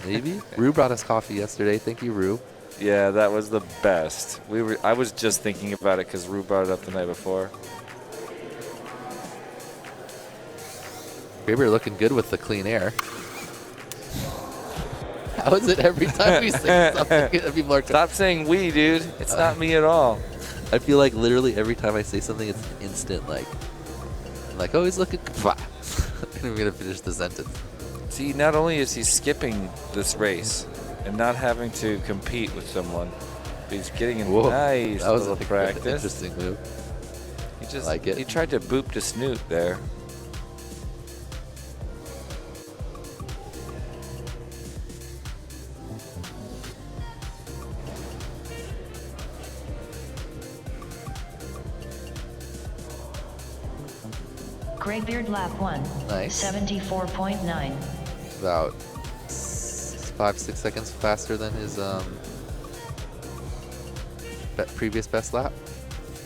Maybe? Rue brought us coffee yesterday. Thank you, Rue. Yeah, that was the best. I was just thinking about it because Rue brought it up the night before. Graybeard looking good with the clean air. How is it every time we say something that people are... Stop saying we, dude. It's not me at all. I feel like literally every time I say something, it's instant. Like, oh, he's looking... I'm going to finish the sentence. See, not only is he skipping this race and not having to compete with someone, but he's getting a Whoa, nice that was little like an practice. interesting move. He just like it. He tried to boop to Snoot there. Graybeard lap 1. Nice. 74.9. About 5-6 seconds faster than his previous best lap.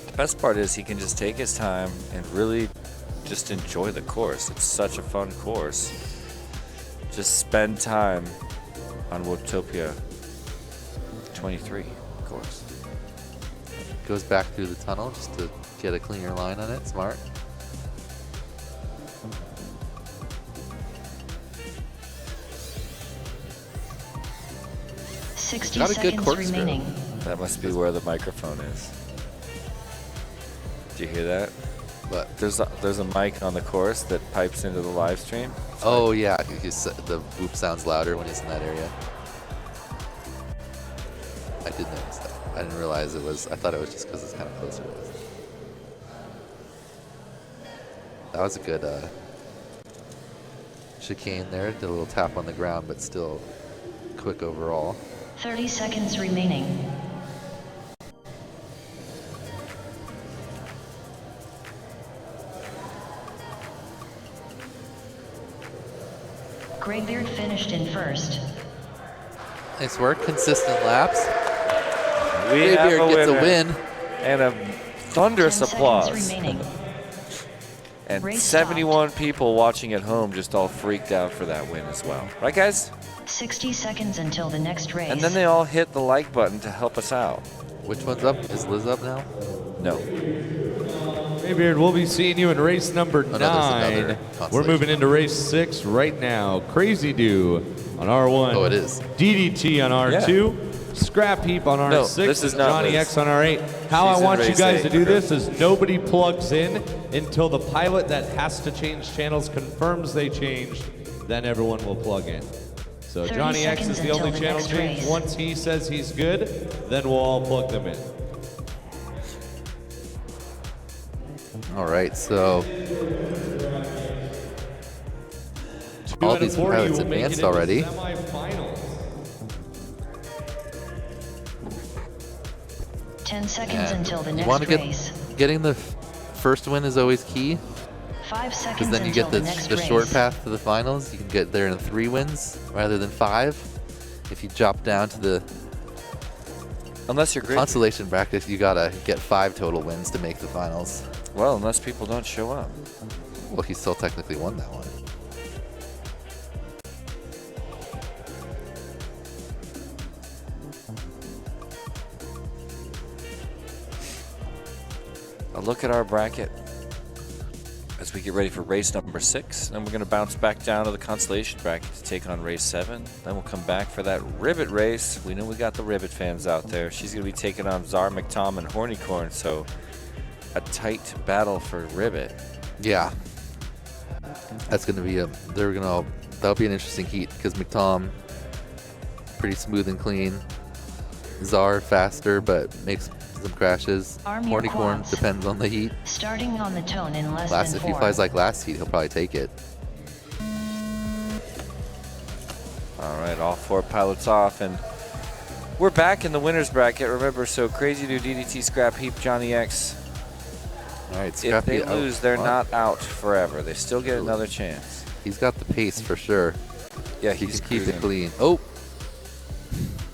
The best part is he can just take his time and really just enjoy the course. It's such a fun course. Just spend time on Whooptopia 23 course. Goes back through the tunnel just to get a cleaner line on it. Smart. Sixty Got a good seconds corkscrew. remaining. That must be where the microphone is. Do you hear that? But There's a mic on the course that pipes into the live stream. oh yeah, the whoop sounds louder when he's in that area. I did notice that. I didn't realize it was. I thought it was just because it's kind of closer to us. That was a good chicane there. Did a little tap on the ground, but still quick overall. 30 seconds remaining. Graybeard finished in first. Nice work, consistent laps. We have Graybeard a gets a winner. win. And a 10 thunderous seconds applause. remaining. And Race 71 people watching at home just all freaked out for that win as well. Right, guys? 60 seconds until the next race. And then they all hit the like button to help us out. Which one's up? Is Liz up now? No. Graybeard, we'll be seeing you in race number there's 9. another We're consolation. moving into race 6 right now. Crazy Do on R1. Oh, it is. DDT on R2. Scrap Heap on No, R6. this is not Johnny Liz. X on R8. How She's I in want you race guys 8. to do this is nobody plugs in until the pilot that has to change channels confirms they changed. Then everyone will plug in. So 30 Johnny X is seconds the only until the channel next change. race. Once he says he's good, then we'll all plug them in. All right, so Two all out of these 40 pilots will make it advanced into already. semifinals. 10 seconds And until the you next want to race. getting the first win is always key, 5 seconds because then you until get the the next short race. path to the finals. You can get there in 3 wins rather than 5. If you drop down to the Unless you're great. consolation bracket, you gotta get 5 total wins to make the finals. Well, unless people don't show up. Well, he still technically won that one. A look at our bracket as we get ready for race number 6. Then we're going to bounce back down to the consolation bracket to take on race 7. Then we'll come back for that Ribbit race. We know we got the Ribbit fans out there. She's going to be taking on Czar McTom and Hornycorn. So a tight battle for Ribbit. Yeah, that's gonna be that'll be an interesting heat because McTom pretty smooth and clean. Czar faster but makes some crashes. Arm your Hornycorn quads. depends on the heat. Starting on the tone in less If than he 4. flies like last heat, he'll probably take it. All right, all 4 pilots off, and we're back in the winner's bracket. Remember, so Crazy Do, DDT, Scrap Heap, Johnny X. All right, If Scrappy. they lose, they're well, not out forever. They still get another chance. He's got the pace for sure. Yeah, He he's can keep it cruising. clean. Oh,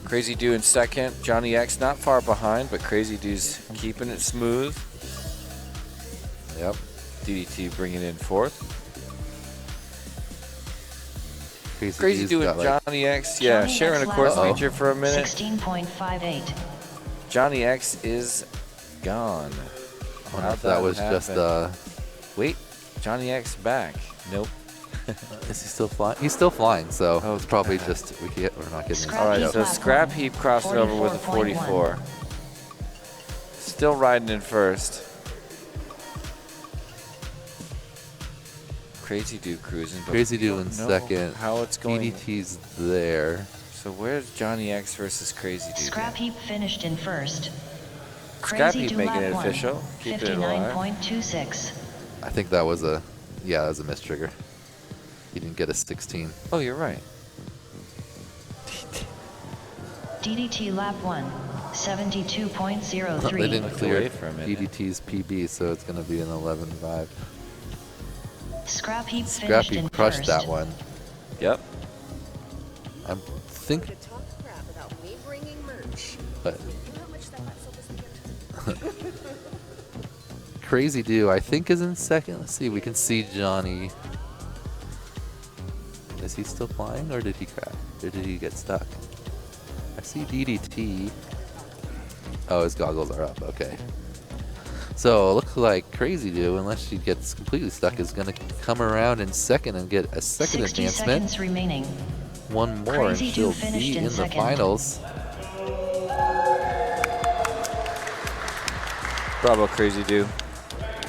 Crazy Do in second. Johnny X not far behind, but Crazy Do's keeping it smooth. yep. DDT bringing in fourth. D's Crazy Do got and like Johnny X, yeah, Johnny sharing a X course lap feature for a minute. 16.58. Johnny X is gone. I wonder How'd if that was happen? just Wait, Johnny X back. Nope. is he still flying? He's still flying, so Oh, it's probably God. just we're not getting Scrap All right, Heap so lap Scrap 1, Heap crossing over with a 44. Still riding in first. Crazy Do cruising. but Crazy we Do don't in know second. How it's going. DDT's there. So where's Johnny X versus Crazy Do? Scrap Heap finished in first. Scrap Crazy Heap Do making lap it 1, official. Keeping it alive. 59.26. I think that was a miss trigger. He didn't get a 16. Oh, you're right. DDT lap 1, They 72.03. didn't clear away for a minute. DDT's PB, so it's going to be an 11.5. Scrap Heap Scrap finished in Heap crushed first. that one. Yep. I think, To talk crap about me bringing merch. but You know how much that got sold this weekend? Crazy Do, I think, is in second. Let's see, we can see Johnny. Is he still flying, or did he crash? Or did he get stuck? I see DDT. Oh, his goggles are up. Okay. So it looks like Crazy Do, unless she gets completely stuck, is going to come around in second and get a second 60 advancement. seconds remaining. One more, Crazy and Do she'll finished be in in the second. finals. Bravo, Crazy Do.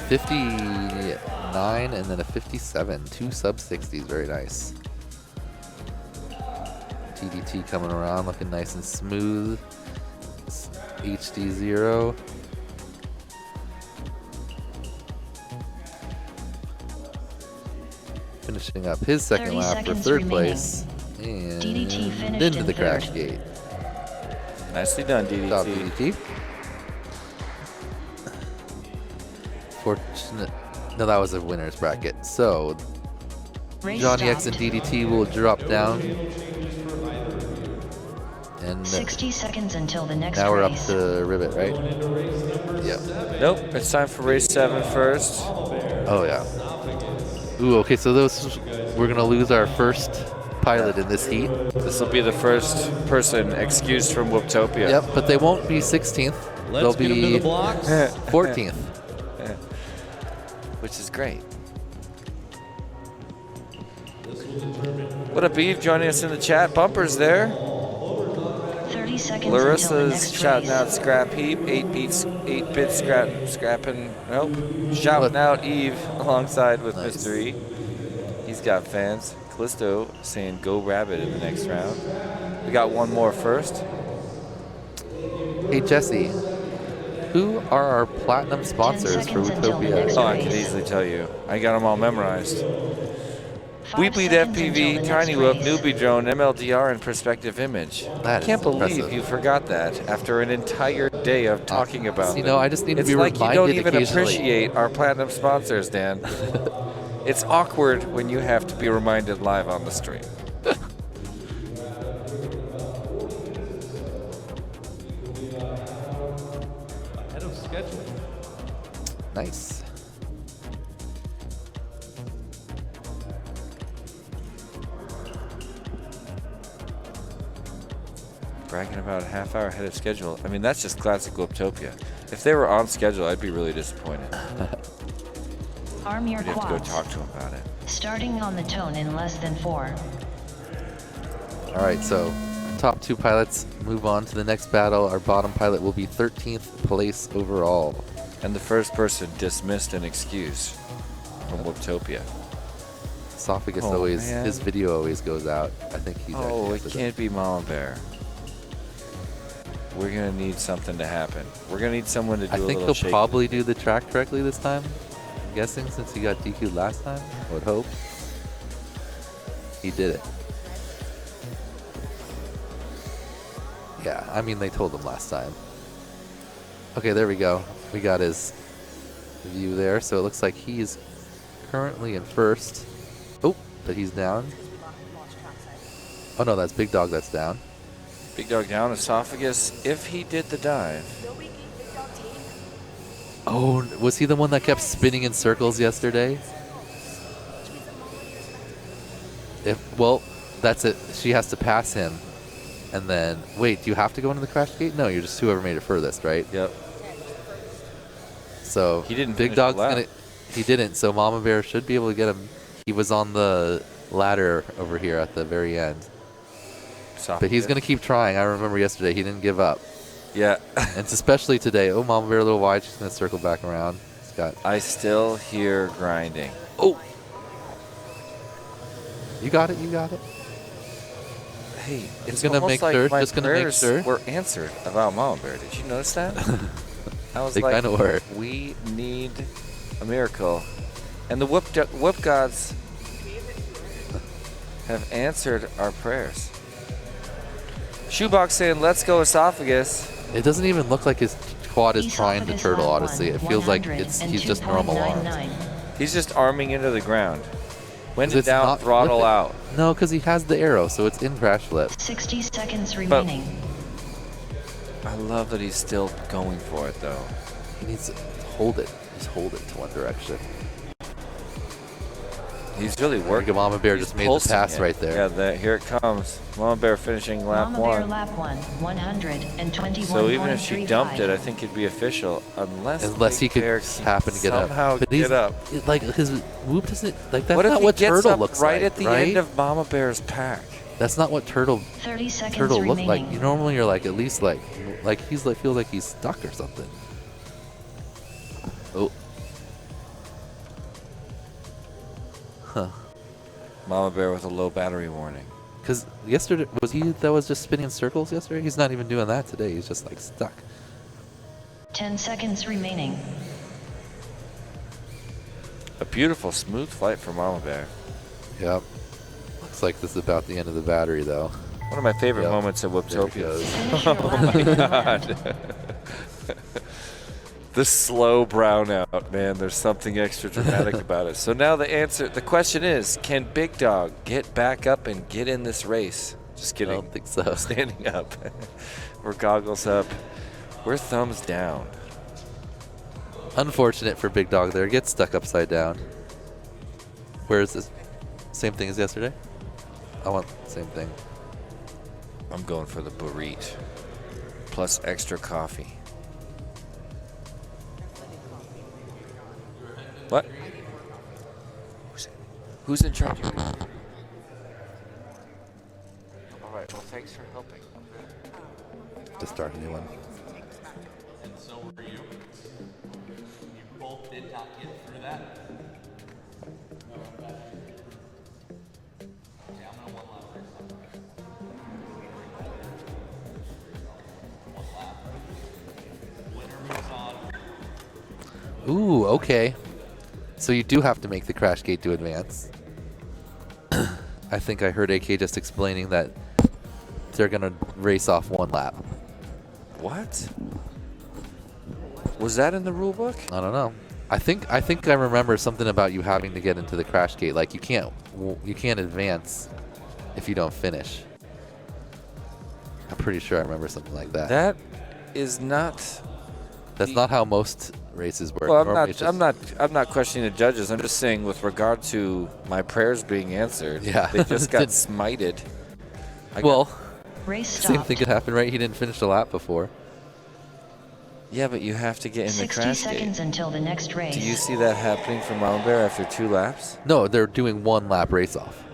59 and then a 57. 2 sub-60s. Very nice. TDT coming around looking nice and smooth. HD0. Finishing up his second 30 lap for seconds third remaining. place. And DDT finished into in the crash third. gate. Nicely done, Stop DDT. DDT. Fortunate. No, that was a winner's bracket. So Race Johnny X and stopped. DDT will drop down. And 60 seconds until the next now we're up race. to Ribbit, right? Yep. Nope, it's time for race 7 first. Oh, yeah. Ooh, okay, so we're going to lose our first pilot in this heat. This will be the first person excused from Whooptopia. Yep, but they won't be 16th. Let's They'll get him to be the blocks. 14th. Which is great. What up, Eve? Joining us in the chat. Bumper's there. 30 seconds until the Larissa's next shouting race. out Scrap Heap. 8-bit scrapping. Nope. Shouting out Eve alongside with Nice. Mr. E. He's got fans. Callisto saying go Rabbit in the next round. We got one more first. Hey, Jesse, who are our platinum sponsors for seconds until the Whooptopia? next Oh, I can race. easily tell you. I got them all memorized. 5 We Bleed seconds until FPV, the Tiny next Whoop, race. Newbie Drone, MLDR, and Perspective Image. That I can't is believe impressive. you forgot that after an entire day of talking about You it. know, I just need to It's be like you reminded don't even occasionally. appreciate our platinum sponsors, Dan. It's awkward when you have to be reminded live on the stream. Ahead of schedule. Nice. Bragging about a half hour ahead of schedule. I mean, that's just classic Whooptopia. If they were on schedule, I'd be really disappointed. Arm your We'd have to go quads. talk to them about it. Starting on the tone in less than 4. All right, so top 2 pilots move on to the next battle. Our bottom pilot will be 13th place overall. And the first person dismissed and excused from Whooptopia. Esophagus Oh, always, man. his video always goes out. I think he's Oh, actually it has can't be Mama Bear. We're gonna need something to happen. We're gonna need someone to do I a think little he'll shake. probably do the track correctly this time. I'm guessing since he got DQ'd last time. I would hope. He did it. Yeah, I mean, they told him last time. Okay, there we go. We got his view there. So it looks like he's currently in first. Oh, but he's down. Oh, no, that's Big Dog that's down. Big Dog down, Esophagus, if he did the dive. Oh, was he the one that kept spinning in circles yesterday? Well, that's it. She has to pass him. And then, wait, do you have to go into the crash gate? No, you're just whoever made it furthest, right? Yep. So He didn't Big finish Dog's the lap. gonna. He didn't. So Mama Bear should be able to get him. He was on the ladder over here at the very end. Esophagus. But he's gonna keep trying. I remember yesterday he didn't give up, Yeah. and it's especially today. Oh, Mama Bear a little wide. She's gonna circle back around. He's got. I still hear grinding. Oh. You got it. You got it. Hey, it's gonna almost make like sure, my just gonna make prayers sure. were answered about Mama Bear. Did you notice that? I was They like, kinda were. we need a miracle. And the whoop gods have answered our prayers. Shoebox saying, let's go Esophagus. It doesn't even look like his quad is trying to Esophagus turtle. lap Honestly, 1, it feels like he's just normal arms. 102.99. He's just arming into the ground. When 'Cause in it's doubt, not throttle flipping. out. No, because he has the arrow, so it's in crash flip. 60 seconds remaining. I love that he's still going for it, though. He needs to hold it. Just hold it to one direction. He's really I think working. Mama Bear He's just made the pulsing pass it. right there. Yeah, here it comes. Mama Bear finishing lap Mama Bear 1. lap 1, 121.35. So even if she dumped it, I think it'd be official, unless He Big could Bear happen to get up. somehow But get up. Like his whoop doesn't like that's What if not he what gets turtle up looks right like, at the right? end of Mama Bear's pack? That's not what turtle 30 seconds look remaining. like. You normally you're like at least like he's like feels like he's stuck or something. Oh. Huh. Mama Bear with a low battery warning. Because yesterday, was he that was just spinning in circles yesterday? He's not even doing that today. He's just like stuck. 10 seconds remaining. A beautiful, smooth flight for Mama Bear. Yep. Looks like this is about the end of the battery though. One of my favorite Yep. moments of There it Whooptopia. goes. Finish your lap. The slow brownout, man. There's something extra dramatic about it. So now the question is, can Big Dog get back up and get in this race? Just kidding. I don't think so. Standing up. We're goggles up. We're thumbs down. Unfortunate for Big Dog there. Gets stuck upside down. Where is this? Same thing as yesterday? I want the same thing. I'm going for the burrito. Plus extra coffee. What? Who's in charge? All right. Well, thanks for helping. To start a new one. And so were you. You both did not get through that. Okay, I'm gonna one lap race. One lap. Winner moves on. Ooh, okay. So you do have to make the crash gate to advance. I think I heard AK just explaining that they're gonna race off one lap. What? Was that in the rule book? I don't know. I think I remember something about you having to get into the crash gate. Like you can't advance if you don't finish. I'm pretty sure I remember something like that. That is not. That's not how most races work. Well, Normally it's I'm not questioning the judges. I'm just saying with regard to my prayers being answered. Yeah. They just got smited. Race Same stopped. thing could happen, right? He didn't finish the lap before. Yeah, but you have to get in the 60 crash seconds gate. until the next race. Do you see that happening for Mama Bear after 2 laps? No, they're doing one lap race off.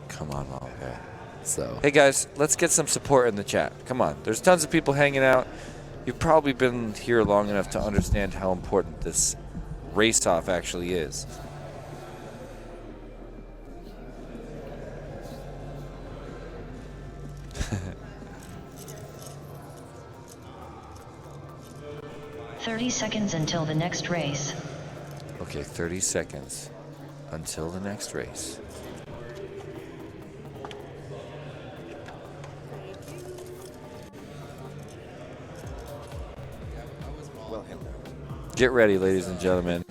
Come on, Mama Bear. So Hey guys, let's get some support in the chat. Come on. There's tons of people hanging out. You've probably been here long enough to understand how important this race off actually is. "30 seconds until the next race. Okay, 30 seconds until the next race. Get ready, ladies and gentlemen,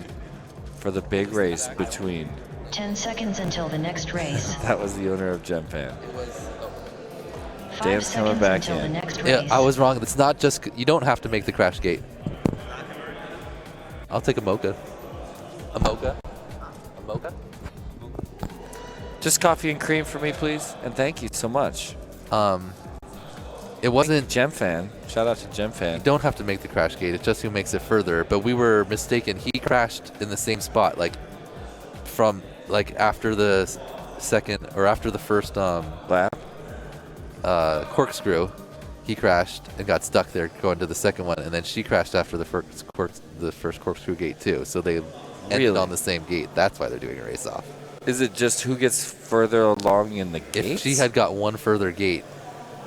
for the big race between. 10 seconds until the next race. That was the owner of Gemfan. 5 Dan's coming seconds back until in. the next yeah, race. I was wrong. It's not just you don't have to make the crash gate. I'll take a mocha. A mocha. A mocha. Just coffee and cream for me, please, and thank you so much. It wasn't. Gemfan. Shout out to You Gemfan. don't have to make the crash gate. It's just who makes it further. But we were mistaken. He crashed in the same spot, like from like after the second or after the first Lap. corkscrew. He crashed and got stuck there going to the second one, and then she crashed after the first corkscrew gate too. So they ended Really? on the same gate. That's why they're doing a race off. Is it just who gets further along in the gate? If she had got one further gate,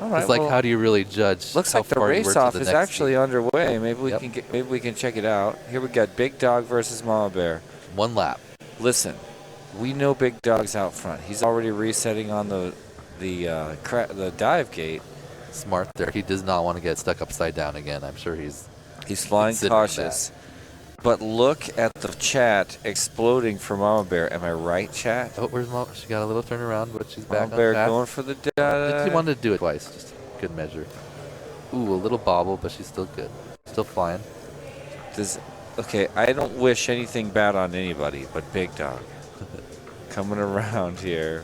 All right, it's like well, how do you really judge? looks how like the far you were race to off the is next actually gate? underway. Maybe we Yep. maybe we can check it out. Here we got Big Dog versus Mama Bear. One lap. Listen, we know Big Dog's out front. He's already resetting on the dive gate. Smart there. He does not want to get stuck upside down again. I'm sure he's He's flying considering cautious. But look at the chat exploding for Mama Bear. Am I right, chat? Oh, where's Mom? She got a little turnaround, but she's back Mama on Bear track. going for the She dive. wanted to do it twice. Just good measure. Ooh, a little bobble, but she's still good. Still flying. Okay, I don't wish anything bad on anybody, but Big Dog coming around here.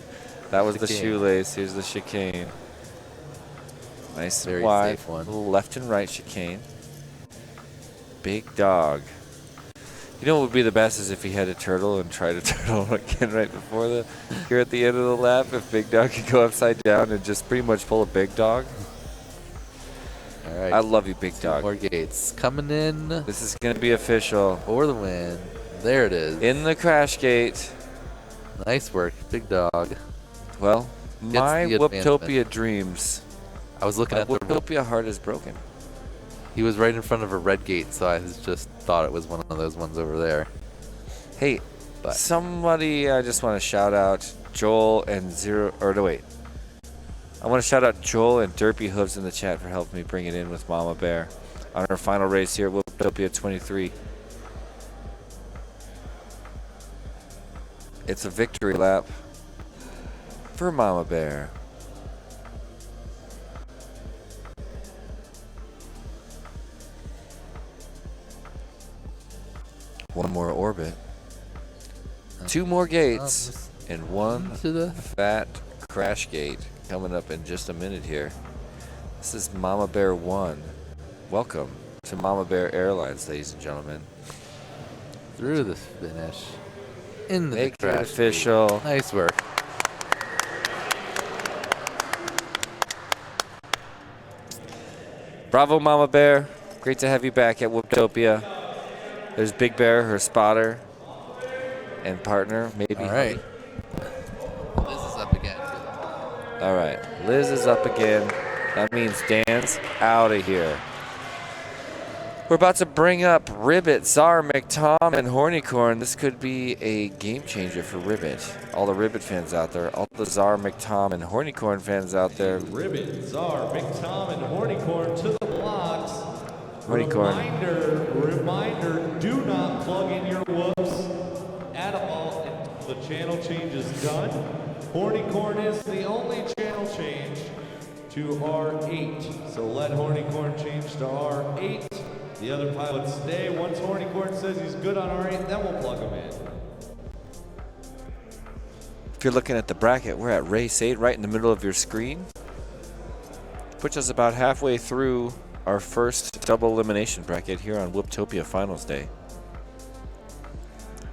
That was the Chicane. shoelace. Here's the chicane. Nice Very and wide. safe one. Little left and right chicane. Big Dog. You know what would be the best is if he had a turtle and tried to turtle again right before here at the end of the lap. If Big Dog could go upside down and just pretty much pull a Big Dog. All right. I love you, Big Dog. More gates coming in This is going to be official. for the win. There it is. In the crash gate. Nice work, Big Dog. Well, my the Whooptopia dreams. I was looking My at the. Whooptopia heart is broken. He was right in front of a red gate, so I just thought it was one of those ones over there. Hey, But- somebody I just want to shout out Joel and I want to shout out Joel and Derpy Hooves in the chat for helping me bring it in with Mama Bear. on our final race here at Whooptopia 23. It's a victory lap for Mama Bear. One more orbit. 2 more gates. And one fat crash gate coming up in just a minute here. This is Mama Bear 1. Welcome to Mama Bear Airlines, ladies and gentlemen. Through the finish. In the Make it crash official. gate. Nice work. Bravo, Mama Bear. Great to have you back at Whooptopia. There's Big Bear, her spotter, and partner, maybe. All right. Liz is up again. All right. Liz is up again. That means Dan's out of here. We're about to bring up Ribbit, Czar, McTom, and Hornycorn. This could be a game changer for Ribbit. All the Ribbit fans out there, all the Czar, McTom, and Hornycorn fans out there. Ribbit, Czar, McTom, and Hornycorn to the blocks. Hornycorn. Reminder, do not plug in your whoops at all until the channel change is done. Hornycorn is the only channel change to R8. So let Hornycorn change to R8. The other pilots stay. Once Hornycorn says he's good on R8, then we'll plug him in. If you're looking at the bracket, we're at race 8, right in the middle of your screen. Puts us about halfway through our first double elimination bracket here on Whooptopia Finals Day.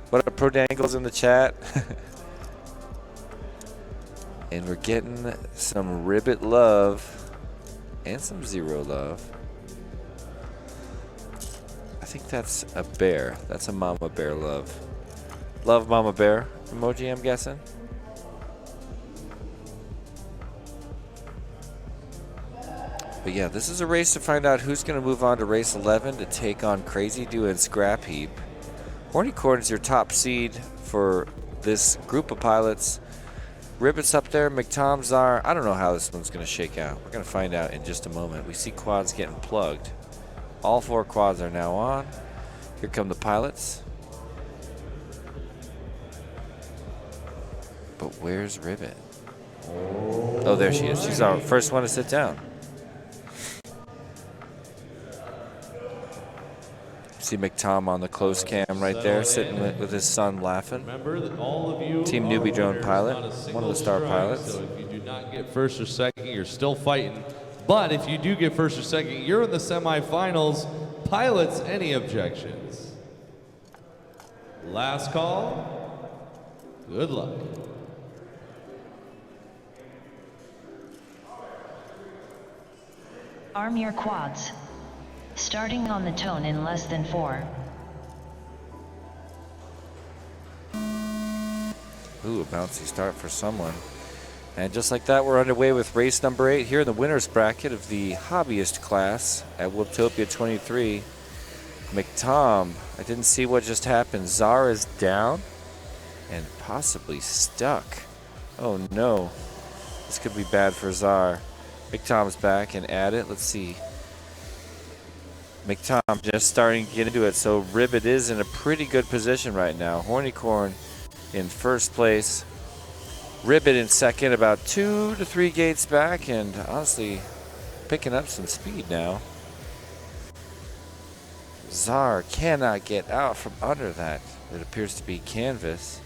What up, Pro Dangles in the chat? And we're getting some Ribbit love and some Zero love. I think that's a bear. That's a Mama Bear love. Love Mama Bear emoji, I'm guessing. But yeah, this is a race to find out who's going to move on to race 11 to take on Crazy Do and Scrap Heap. Hornycorn is your top seed for this group of pilots. Ribbit's up there, McTom, Czar. I don't know how this one's going to shake out. We're going to find out in just a moment. We see quads getting plugged. All 4 quads are now on. Here come the pilots. But where's Ribbit? Oh, there she is. She's our first one to sit down. See McTom on the close cam right there, sitting with his son laughing. Remember that all of you Team Newbie Drone pilot, one of the star pilots. So if you do not get first or second, you're still fighting. But if you do get first or second, you're in the semifinals. Pilots, any objections? Last call. Good luck. Arm your quads. Starting on the tone in less than 4. Ooh, a bouncy start for someone. And just like that, we're underway with race number 8 here in the winner's bracket of the Hobbyist class at Whooptopia 23. McTom, I didn't see what just happened. Czar is down and possibly stuck. Oh no, this could be bad for Czar. McTom's back and at it. Let's see. McTom just starting to get into it, so Ribbit is in a pretty good position right now. Hornycorn in first place. Ribbit in second, about 2 to 3 gates back, and honestly picking up some speed now. Czar cannot get out from under that. It appears to be canvas.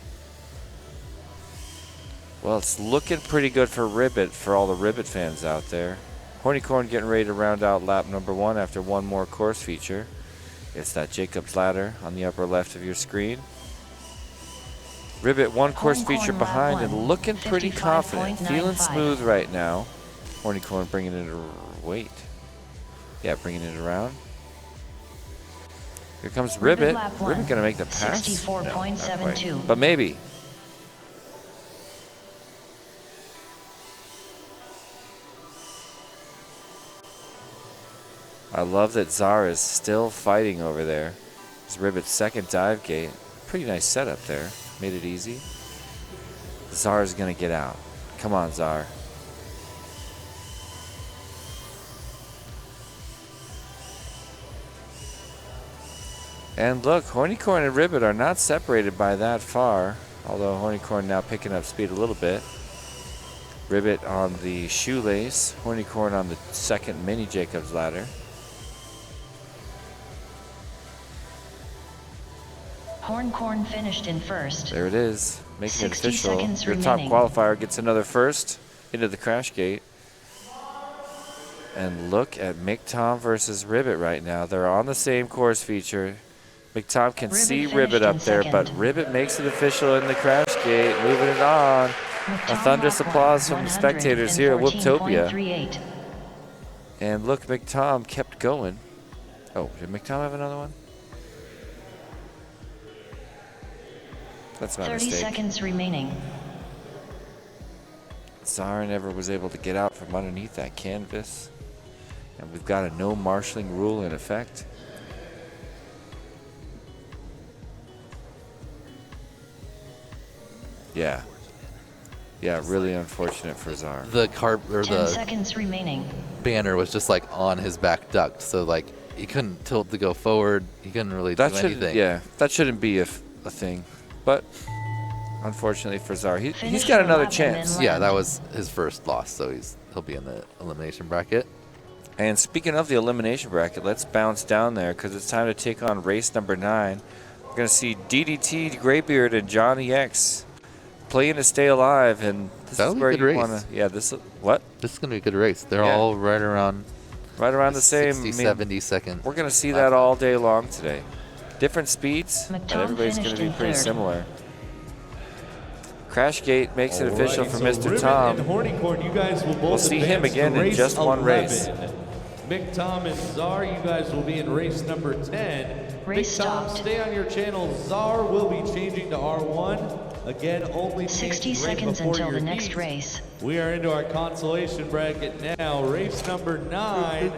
Well, it's looking pretty good for Ribbit, for all the Ribbit fans out there. Hornycorn getting ready to round out lap number 1 after one more course feature. It's that Jacob's Ladder on the upper left of your screen. Ribbit one course feature behind and looking pretty confident, feeling smooth right now. Hornycorn bringing it, wait. Yeah, bringing it around. Here comes Ribbit. Ribbit gonna make the pass? 64.72. No, but maybe. I love that Czar is still fighting over there. It's Ribbit's second dive gate. Pretty nice setup there. Made it easy. Czar is going to get out. Come on, Czar. And look, Hornycorn and Ribbit are not separated by that far, although Hornycorn now picking up speed a little bit. Ribbit on the shoelace, Hornycorn on the second mini Jacob's ladder. Horncorn finished in first. There it is, making it 60 official. seconds Your top remaining. qualifier gets another first into the crash gate. And look at McTom versus Ribbit right now. They're on the same course feature. McTom can Ribbit see finished Ribbit in up there, but second. Ribbit makes it official in the crash gate, moving it on. A thunderous applause from the spectators here at Whooptopia. 114.38. And look, McTom kept going. Oh, did McTom have another one? That's my 30 mistake. seconds remaining. Czar never was able to get out from underneath that canvas. And we've got a no marshalling rule in effect. Yeah. Yeah, really unfortunate for Czar. The car or 10 the seconds remaining. banner was just like on his back duct, so like he couldn't tilt to go forward. He couldn't really That do shouldn't, anything. yeah, that shouldn't be a thing. But unfortunately for Czar, he's Finish got your another lap and chance. then Yeah, land. that was his first loss, so he'll be in the elimination bracket. And speaking of the elimination bracket, let's bounce down there because it's time to take on race number 9. We're going to see DDT, Graybeard, and Johnny X playing to stay alive. And this That'll is be a where good you race. want to. Yeah, what? This is gonna be a good race. They're Yeah. all right around Right around the same. 60, I mean, 70 second. we're going to see lap that time. all day long today. Different speeds, but McTom everybody's going finished to be in pretty third. similar. Crashgate makes it official Alrighty, for so Mr. Ribbit Tom. and Hornycorn, you guys will both We'll see him advance to again in race just one 11. race. McTom and Czar, you guys will be in race number 10. Race McTom, stopped. stay on your channel. Czar will be changing to R1. Again, only 60 change right seconds before until your the next heat. race. We are into our consolation bracket now. Race number 9,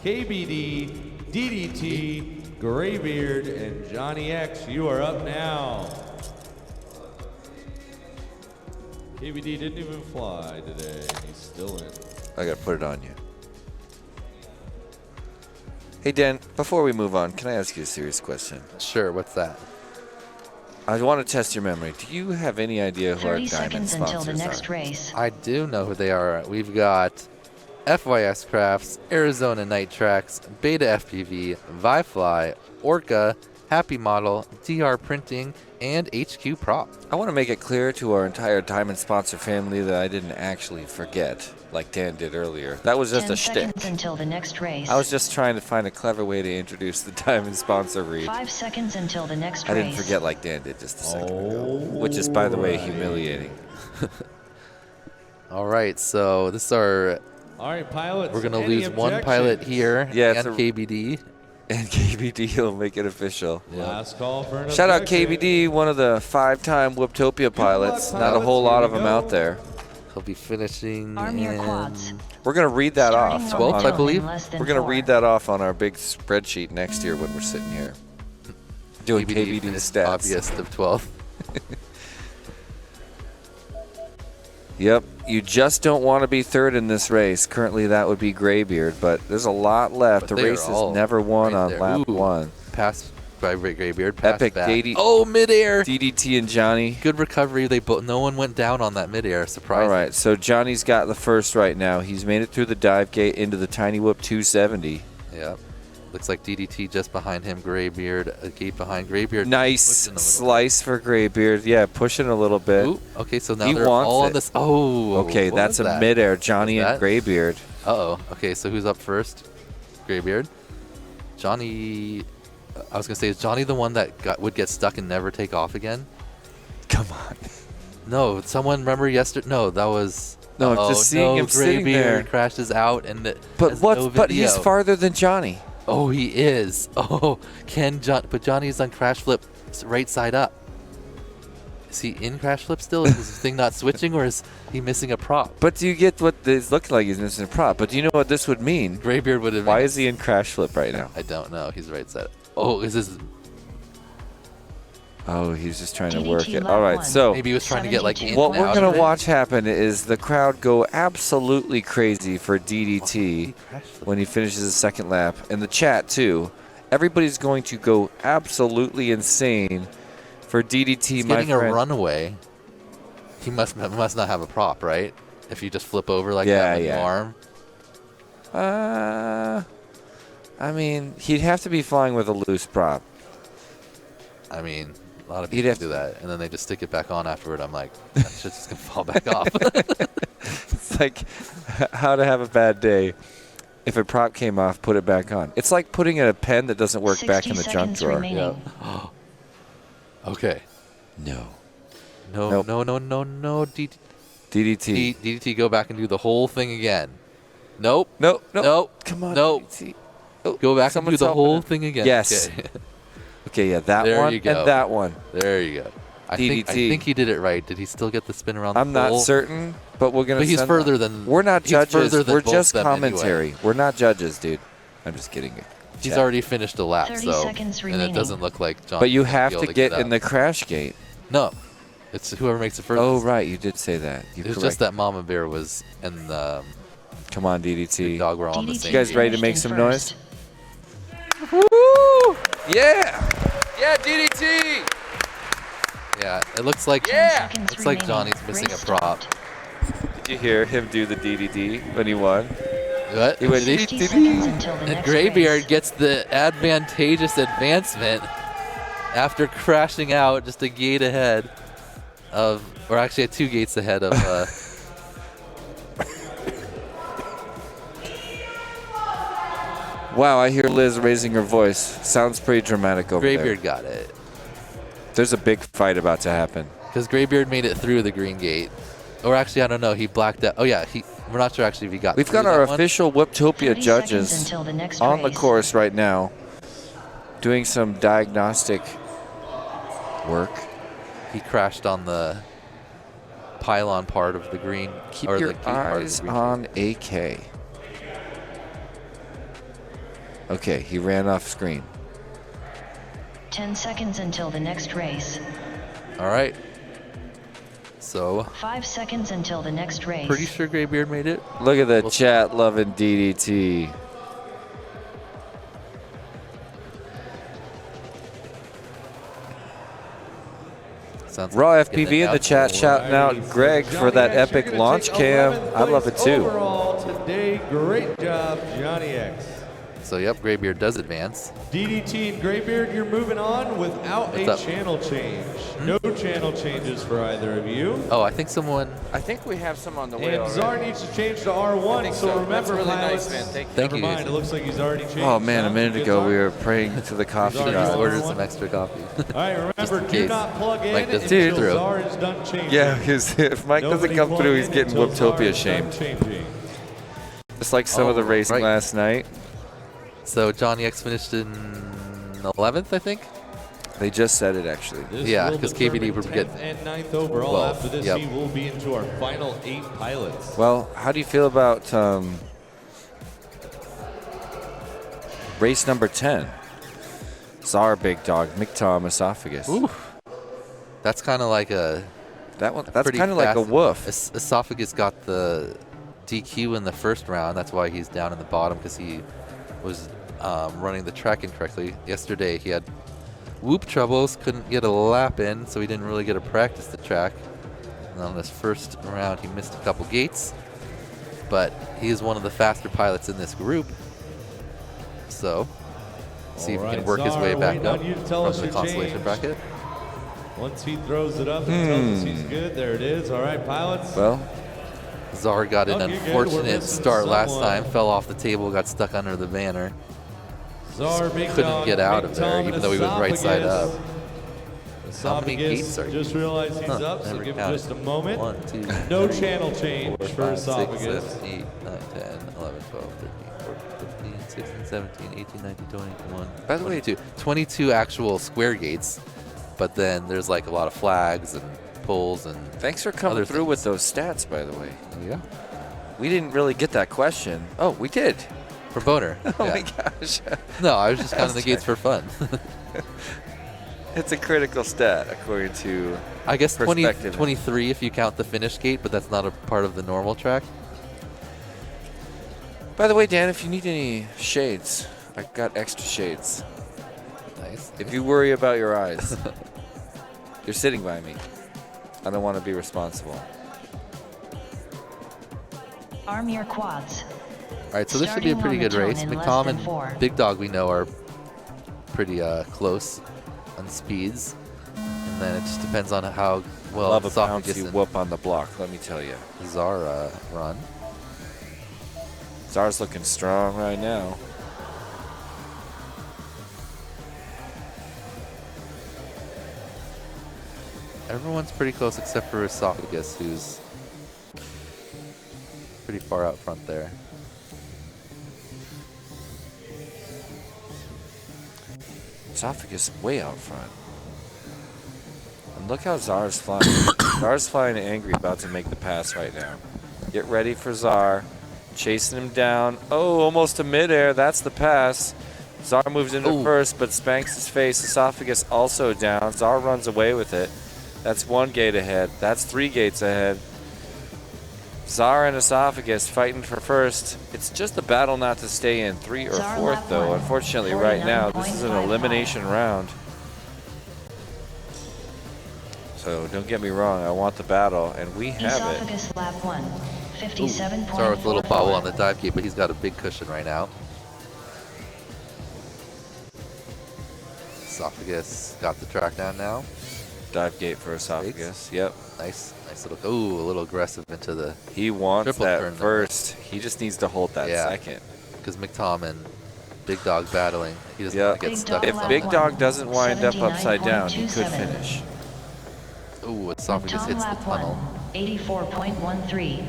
KBD, DDT, Graybeard, and Johnny X. You are up now. KBD didn't even fly today. He's still in. I got to put it on you. Hey, Dan, before we move on, can I ask you a serious question? Sure, what's that? I want to test your memory. Do you have any idea who our 30 diamond seconds until sponsors the next are? race. I do know who they are. We've got FYS Crafts, Arizona Night Tracks, Beta FPV, Vifly, Orca, Happy Model, DR Printing, and HQ Prop. I want to make it clear to our entire diamond sponsor family that I didn't actually forget, like Dan did earlier. That was just 10 a shtick. seconds until the next race. I was just trying to find a clever way to introduce the diamond sponsor read. 5 seconds until the next I race. didn't forget like Dan did just a second ago, which is, by the way, humiliating. All right, so this is our. All right, pilots. We're gonna any lose one pilot objections? here. Yeah, it's and a- KBD. And KBD will make it official. Last call for an Shout out objection. KBD, one of the 5-time Whooptopia pilots. Not a pilots, whole lot here of we them go. out there. He'll be finishing Arm your in quads. We're going to read that Starting off. on 12th, the I tone in believe. less than We're going to 4. read that off on our big spreadsheet next year when we're sitting here doing KBD finished stats. Hobbyist of 12th. Yep, you just don't want to be third in this race. Currently, that would be Graybeard, but there's a lot left. But The they are race is all never won right on there. lap Ooh. 1. Pass by Graybeard. Pass Epic back. DD Oh, midair. DDT and Johnny. Good recovery. No one went down on that midair. All Surprising. right, so Johnny's got the first right now. He's made it through the dive gate into the Tiny Whoop 270. Yep. Looks like DDT just behind him. Graybeard a gate behind Graybeard. Nice pushing a little slice for Graybeard. Yeah, pushing a little bit. Ooh, okay, so now He they're wants all it. on this. Oh, Okay, what that's was a that? midair. Johnny Was and that- Graybeard. Uh-oh. Okay, so who's up first? Graybeard. Johnny. I was gonna say, is Johnny the one that would get stuck and never take off again? Come on. No, someone remember yesterday. No, that was. No, uh-oh, just seeing him sitting Graybeard there. crashes out and. But has what? No But he's video. farther than Johnny. Oh, he is. Oh, but Johnny's on crash flip right side up. Is he in crash flip still? Is his thing not switching, or is he missing a prop? But do you get what this looks like? He's missing a prop. But do you know what this would mean? Graybeard would have. Why is he in crash flip right now? I don't know. He's right side. Oh, is this? Oh, he's just trying to DDT work it. lap All right, one. so Maybe he was trying to get like 72. in what and we're out gonna of it. watch happen is the crowd go absolutely crazy for DDT He crash flipped. when he finishes his second lap, and the chat too. Everybody's going to go absolutely insane for DDT, He's my getting friend. a runaway. He must not have a prop, right? If you just flip over like Yeah, that with yeah. your arm. I mean, he'd have to be flying with a loose prop. I mean, a lot of He'd people have do that, and then they just stick it back on afterward. I'm like, that shit's just gonna fall back off. It's like how to have a bad day. If a prop came off, put it back on. It's like putting a pen that doesn't work back in the 60 junk seconds drawer. remaining. Okay. No. No, Nope. no. DDT. DDT, go back and do the whole thing again. Nope. Nope. Nope. Come on, Nope. DDT. Oh, Go back and do someone's the helping whole him. thing again. Yes. Okay. Okay, yeah, that There one you go. and that one. There you go. I think DDT. he did it right. Did he still get the spin around I'm the not pole? certain, but we're gonna. But he's send further them. than. We're not he's judges. further than We're both just them commentary. anyway. We're not judges, dude. I'm just kidding. He's Chat. already finished a lap, 30 so seconds and it remaining. doesn't look like John. But you will have be to able get out. in the crash gate. No, it's whoever makes the first. Oh right, you did say that. You It was correct. just that Mama Bear was and the Come on, big DDT. dog were all on the DDT same. You guys ready to finished make in some first. noise? Woo! Yeah! Yeah, DDT! Yeah, it looks like. 10 seconds Looks like remaining. Johnny's missing Race a prop. stopped. Did you hear him do the DDT when he won? What? He went 50 seconds until the And next Graybeard race. gets the advantageous advancement after crashing out just a gate ahead of, or actually 2 gates ahead of. Wow, I hear Liz raising her voice. Sounds pretty dramatic over Graybeard there. got it There's a big fight about to happen. because Graybeard made it through the green gate, or actually I don't know. He blacked out. Oh yeah, we're not sure actually if he got. We've through got our that one. official Whooptopia 30 seconds judges until the next on the race. course right now, doing some diagnostic work. He crashed on the pylon part of the green. Keep or your the gate part of the eyes green on AK. Okay, he ran off screen. 10 seconds until the next race. All right. So 5 seconds until the next race. pretty sure Graybeard made it. Look at the We'll- chat loving DDT. Sounds Raw like he's getting FPV in the it chat out. shouting out Greg for that epic launch cam. I love it too. Overall today, great job, Johnny X. So yep, Graybeard does advance. DDT and Graybeard, you're moving on without What's a up? channel change. No channel changes for either of you. Oh, I think someone. I think we have some on the And Czar needs to change to R1, so remember, pilots. Thank Thank Never you. mind, it looks like he's already changed. Oh man, a some. minute Good ago luck. we were praying to the coffee Sorry, Just Sorry. god. ordered some extra coffee. All right, remember, in do case. not plug in Mike doesn't until through. Czar is done changing. Yeah, because if Mike doesn't Nobody come plug through, in he's getting until Czar Whooptopia is done shamed. changing. Just like some of the Oh, racing right. last night. So Johnny X finished in 11th, I think. They just said it actually. This Yeah, will 'cause KVD determine would get 10th and 9th overall. 12th. After this, Yep. he will be into our final 8 pilots. Well, how do you feel about race number 10? Czar Big Dog, McTom Esophagus. Ooh, that's kind of like a. That one, that's pretty kind of like a fast- woof. Esophagus got the DQ in the first round. That's why he's down in the bottom because he was running the track incorrectly. Yesterday he had whoop troubles, couldn't get a lap in, so he didn't really get to practice the track. And on this first round, he missed a couple gates, but he is one of the faster pilots in this group. So, see if he can Alright, work his Czar, way back waiting up on you to tell from us the your consolation change. bracket. Once he throws it up and tells us he's good, there it is. All right, pilots. Well, Czar got an Oh, you're good. We're unfortunate missing start last someone. time, fell off the table, got stuck under the banner. Czar, Big Couldn't Dog, get out Big of there, Tom, even and though he was right side up. Esophagus. How many gates are you? Just realized he's Huh, up, so never give him counted. just a moment. 1, 2, No 3, channel change 4, for 5, 6, Esophagus. 7, 8, 9, 10, 11, 12, 13, 14, 15, 16, 17, 18, 19, 20, 21, By the way- 22 actual square gates, but then there's like a lot of flags and poles and thanks for coming other through with things. those stats, by the way. Yeah. We didn't really get that question. Oh, we did. For Boner. Oh yeah. my gosh. No, I was just counting the gates for fun. It's a critical stat according to. I guess 20, Perspective. 23 if you count the finish gate, but that's not a part of the normal track. By the way, Dan, if you need any shades, I got extra shades. Nice. If you worry about your eyes, you're sitting by me. I don't want to be responsible. Arm your quads. All right, so this should be a pretty good race. McTom and Big Dog, we know, are pretty close on speeds. And then it just depends on how well Love a bouncy Esophagus whoop on the block, let me tell you. and Czar run. Czar's looking strong right now. Everyone's pretty close except for Esophagus, who's pretty far out front there. Esophagus way out front. And look how Czar's flying. Czar's flying angry, about to make the pass right now. Get ready for Czar. Chasing him down. Oh, almost to midair. That's the pass. Czar moves into first, but spanks his face. Esophagus also down. Czar runs away with it. That's 1 gate ahead. That's 3 gates ahead. Czar and Esophagus fighting for first. It's just a battle not to stay in 3 or 4th, though. Unfortunately, right now, this is an elimination round. So don't get me wrong, I want the battle, and we have it. Esophagus lap 1, 57.44. Czar with a little bobble on the dive gate, but he's got a big cushion right now. Esophagus got the track down now. Dive gate for Esophagus. Yep. Nice little. Ooh, a little aggressive into the. He wants triple that turn first. He just needs to hold that second. Because McTom and Big Dog battling. He doesn't want to get stuck. If Big Dog doesn't wind up upside down, he could finish. Ooh, Esophagus hits the tunnel. 84.13.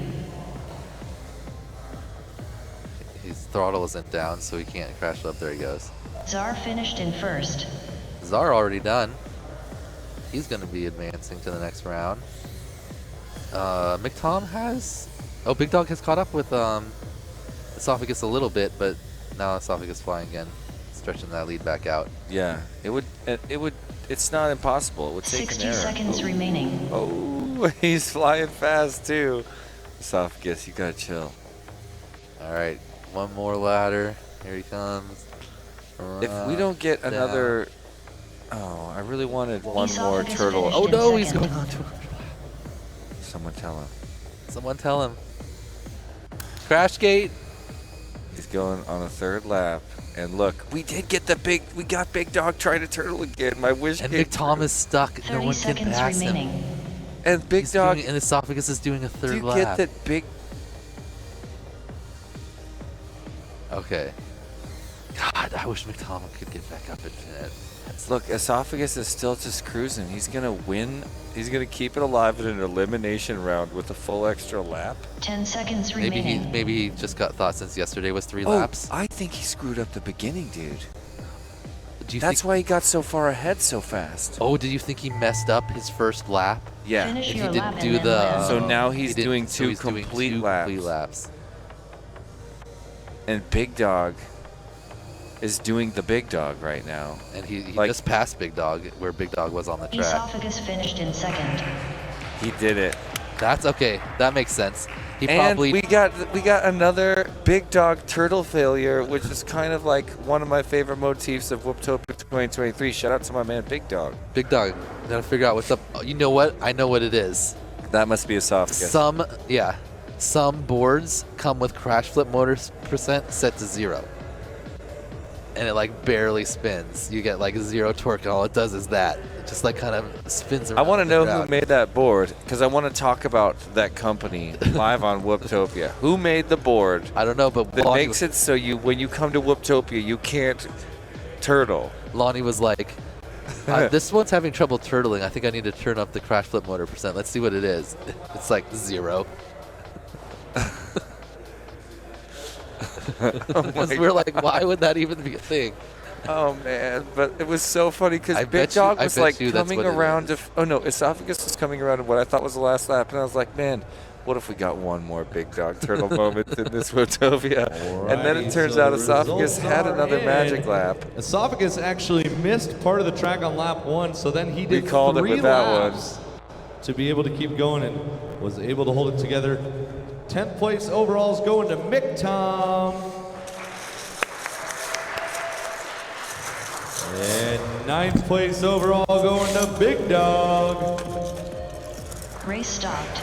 His throttle isn't down, so he can't crash up. There he goes. Czar finished in first. Czar already done. He's going to be advancing to the next round. McTom has... Oh, Big Dog has caught up with Esophagus a little bit, but now Esophagus flying again, stretching that lead back out. Yeah, it's not impossible. It would take 60 an error. seconds remaining. Oh, he's flying fast too. Esophagus, you gotta chill. All right, one more ladder. Here he comes. If we don't get another... Oh, I really wanted one more Esophagus turtle. finished Oh in no, he's second. going on to a... Someone tell him. Someone tell him. Crash gate. He's going on a 3rd lap. And look, we got Big Dog trying to turtle again. My wish And came McTom true. is stuck. 30 No one can seconds pass remaining. him. And Big He's Dog... doing, and Esophagus is doing a do 3rd you lap. get that Big... Okay. God, I wish McTom could get back up and finish. Look, Esophagus is still just cruising. He's going to win. He's going to keep it alive in an elimination round with a full extra lap. 10 seconds remaining. Maybe he just got thought since yesterday was 3 laps. I think he screwed up the beginning, dude. Do you That's think, why he got so far ahead so fast. Oh, do you think he messed up his first lap? Yeah. Finish If your he lap didn't and do then the... land. So now he's he didn't- doing so two he's doing complete two laps. complete laps. And Big Dog is doing the Big Dog right now. And he Like- just passed Big Dog where Big Dog was on the track. Esophagus finished in second. He did it. That's okay. That makes sense. He And probably... we got another Big Dog turtle failure, which is kind of like one of my favorite motifs of Whooptopia 2023. Shout out to my man Big Dog. Big Dog, gotta figure out what's up. Oh, you know what? I know what it is. That must be Esophagus. Some boards come with crash flip motor percent set to 0. And it like barely spins. You get like 0 torque and all it does is that. It just like kind of spins around. I want to the know ground. who made that board because I want to talk about that company live on Whooptopia. Who made the board I don't know, but that Lonnie, makes it so you, when you come to Whooptopia, you can't turtle? Lonnie was like, this one's having trouble turtling. I think I need to turn up the crash flip motor percent. Let's see what it is. It's like 0. Because we're like, why would that even be a thing? Oh man, but it was so funny because I Big bet you- Dog I was bet like you that's coming what it around is. to. Oh no, Esophagus was coming around to what I thought was the last lap, and I was like, man, what if we got one more Big Dog turtle moment in this Whooptopia? And then it Alrighty, turns so out the Esophagus results had are another in. magic lap. Esophagus actually missed part of the track on lap 1, so then he did called it 3 with that one. laps to be able to keep going and was able to hold it together. 10th place overall is going to McTom. And ninth place overall going to Big Dog. Race stopped.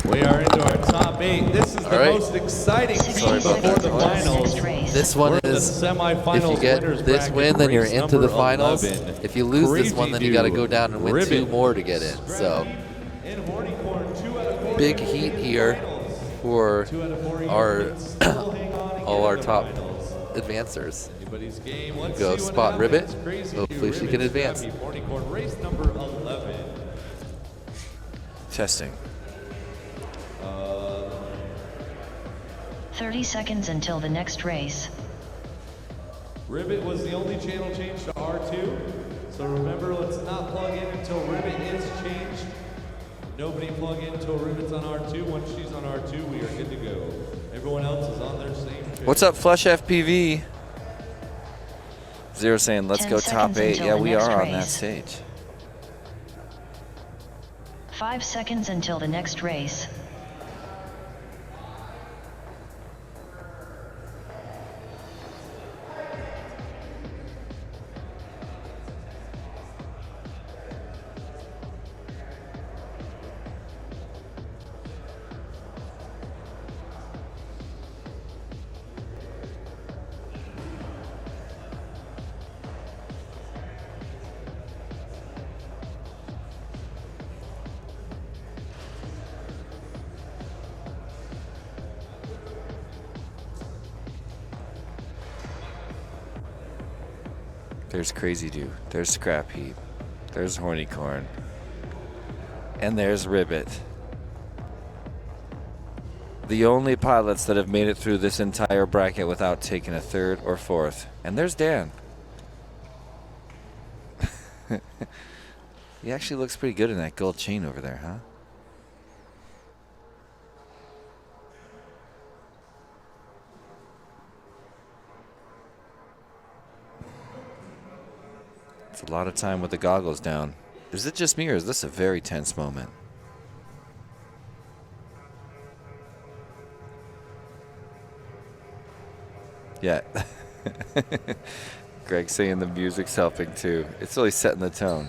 We are into our top 8. This is the right. most exciting 60 scene before seconds the until the finals. next race. This one We're in the is, semifinals if you get winners this bracket, win, then you're race into the number finals. 11. If you lose this Crazy one, then you got to go down and win Ribbit, 2 more to get in. So and Hornicorn, 2 out of 4 big heat here for 2 out of 4 our units still hang on and all get our in the top finals. advancers. Anybody's game. Let's Go see what spot happens. Ribbit. Crazy Hopefully she Ribbit, can advance. Scrappy, Hornicorn, race number 11. Testing. 30 seconds until the next race. Ribbit was the only channel change to R2. So remember, let's not plug in until Ribbit is changed. Nobody plug in until Ribbit's on R2. Once she's on R2, we are good to go. Everyone else is on their same channel. What's up, Flush FPV? Zero saying, let's 10 go top seconds 8. until Yeah, the we next are on that race. stage. 5 seconds until the next race. There's Crazy Dew. There's Scrap Heap. There's Hornicorn. And there's Ribbit. The only pilots that have made it through this entire bracket without taking a 3rd or 4th. And there's Dan. He actually looks pretty good in that gold chain over there, huh? It's a lot of time with the goggles down. Is it just me, or is this a very tense moment? Yeah. Greg saying the music's helping too. It's really setting the tone.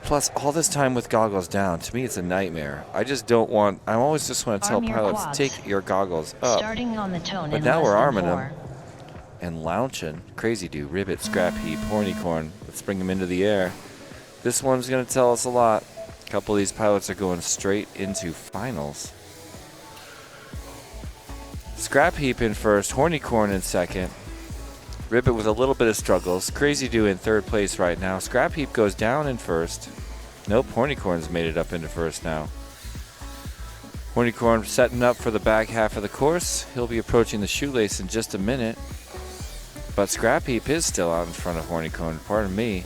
Plus, all this time with goggles down, to me it's a nightmare. I just don't want, I always just want to tell Arm your pilots, quads. take your goggles up. Starting on the tone But in now less we're than arming 4. them and launching. Crazy Dew, Ribbit, Scrap Heap, Hornicorn. Let's bring them into the air. This one's going to tell us a lot. A couple of these pilots are going straight into finals. Scrap Heap in first, Hornicorn in second. Ribbit with a little bit of struggles. Crazy Dew in 3rd place right now. Scrap Heap goes down in first. Nope, Hornicorn's made it up into first now. Hornicorn setting up for the back half of the course. He'll be approaching the shoelace in just a minute. But Scrap Heap is still out in front of Hornicorn. Pardon me.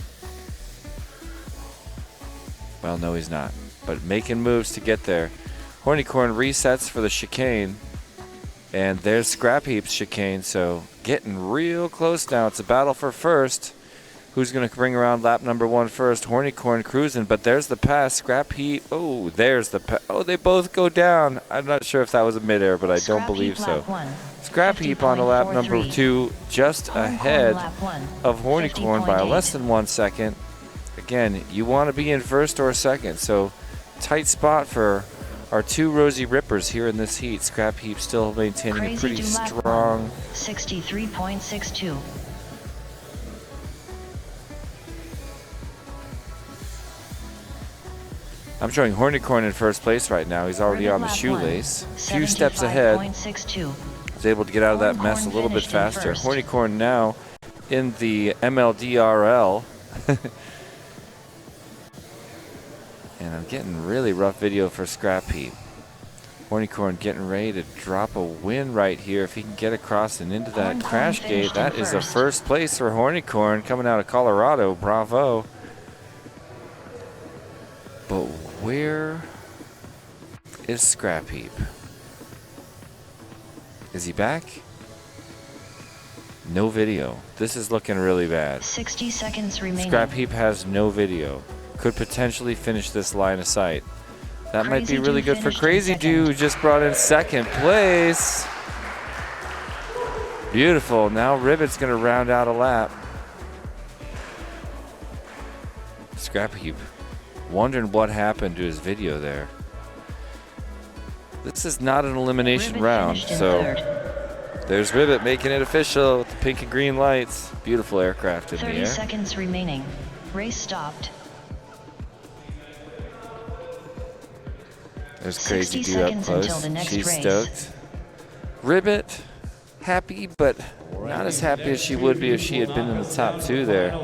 Well, no, he's not. But making moves to get there. Hornicorn resets for the chicane. And there's Scrap Heap's chicane. So getting real close now. It's a battle for first. Who's going to bring around lap number 1 first? Hornicorn cruising, but there's the pass. Scrap Heap. Oh, there's the pass. Oh, they both go down. I'm not sure if that was a midair, but I don't believe so. Scrap Heap on to lap number 2, just ahead of Hornicorn by less than 1 second. Again, you want to be in first or second, so tight spot for our 2 Rosy Rippers here in this heat. Scrap Heap still maintaining a pretty strong 63.62. I'm showing Hornicorn in first place right now. He's already on the shoelace. Few steps ahead. He's able to get out of that mess a little bit faster. Hornicorn now in the MLDRL. And I'm getting really rough video for Scrap Heap. Hornicorn getting ready to drop a win right here. If he can get across and into that crash gate, that is a first place for Hornicorn coming out of Colorado. Bravo. But where is Scrap Heap? Is he back? No video. This is looking really bad. 60 seconds remaining. Scrap Heap has no video. Could potentially finish this line of sight. That might be really good for Crazy Dew, who just brought in 2nd place. Beautiful. Now Ribbit's going to round out a lap. Scrap Heap, wondering what happened to his video there. This is not an elimination Ribbit round, finished in so third. there's Ribbit making it official with the pink and green lights. Beautiful aircraft in the 30 air. seconds remaining. Race stopped. There's 60 Crazy Dew up seconds until close. the next She's race. stoked. Ribbit, happy, but not as happy as she would be if she had been in the top 2 there.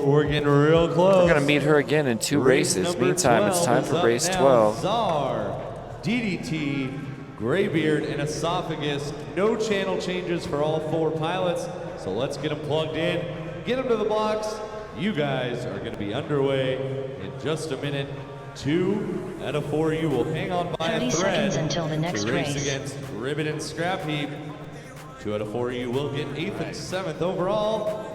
We're getting real close. We're going to meet her again in 2 races. Number Meantime, it's 12 time is for up race now. 12. Czar, DDT, Graybeard, and Esophagus. No channel changes for all 4 pilots. So let's get them plugged in, get them to the box. You guys are going to be underway in just a minute. 2 out of 4 you will hang on by 30 a thread seconds until the next to race race. against Ribbit and Scrap Heap. 2 out of 4 you will get 8th and 7th overall.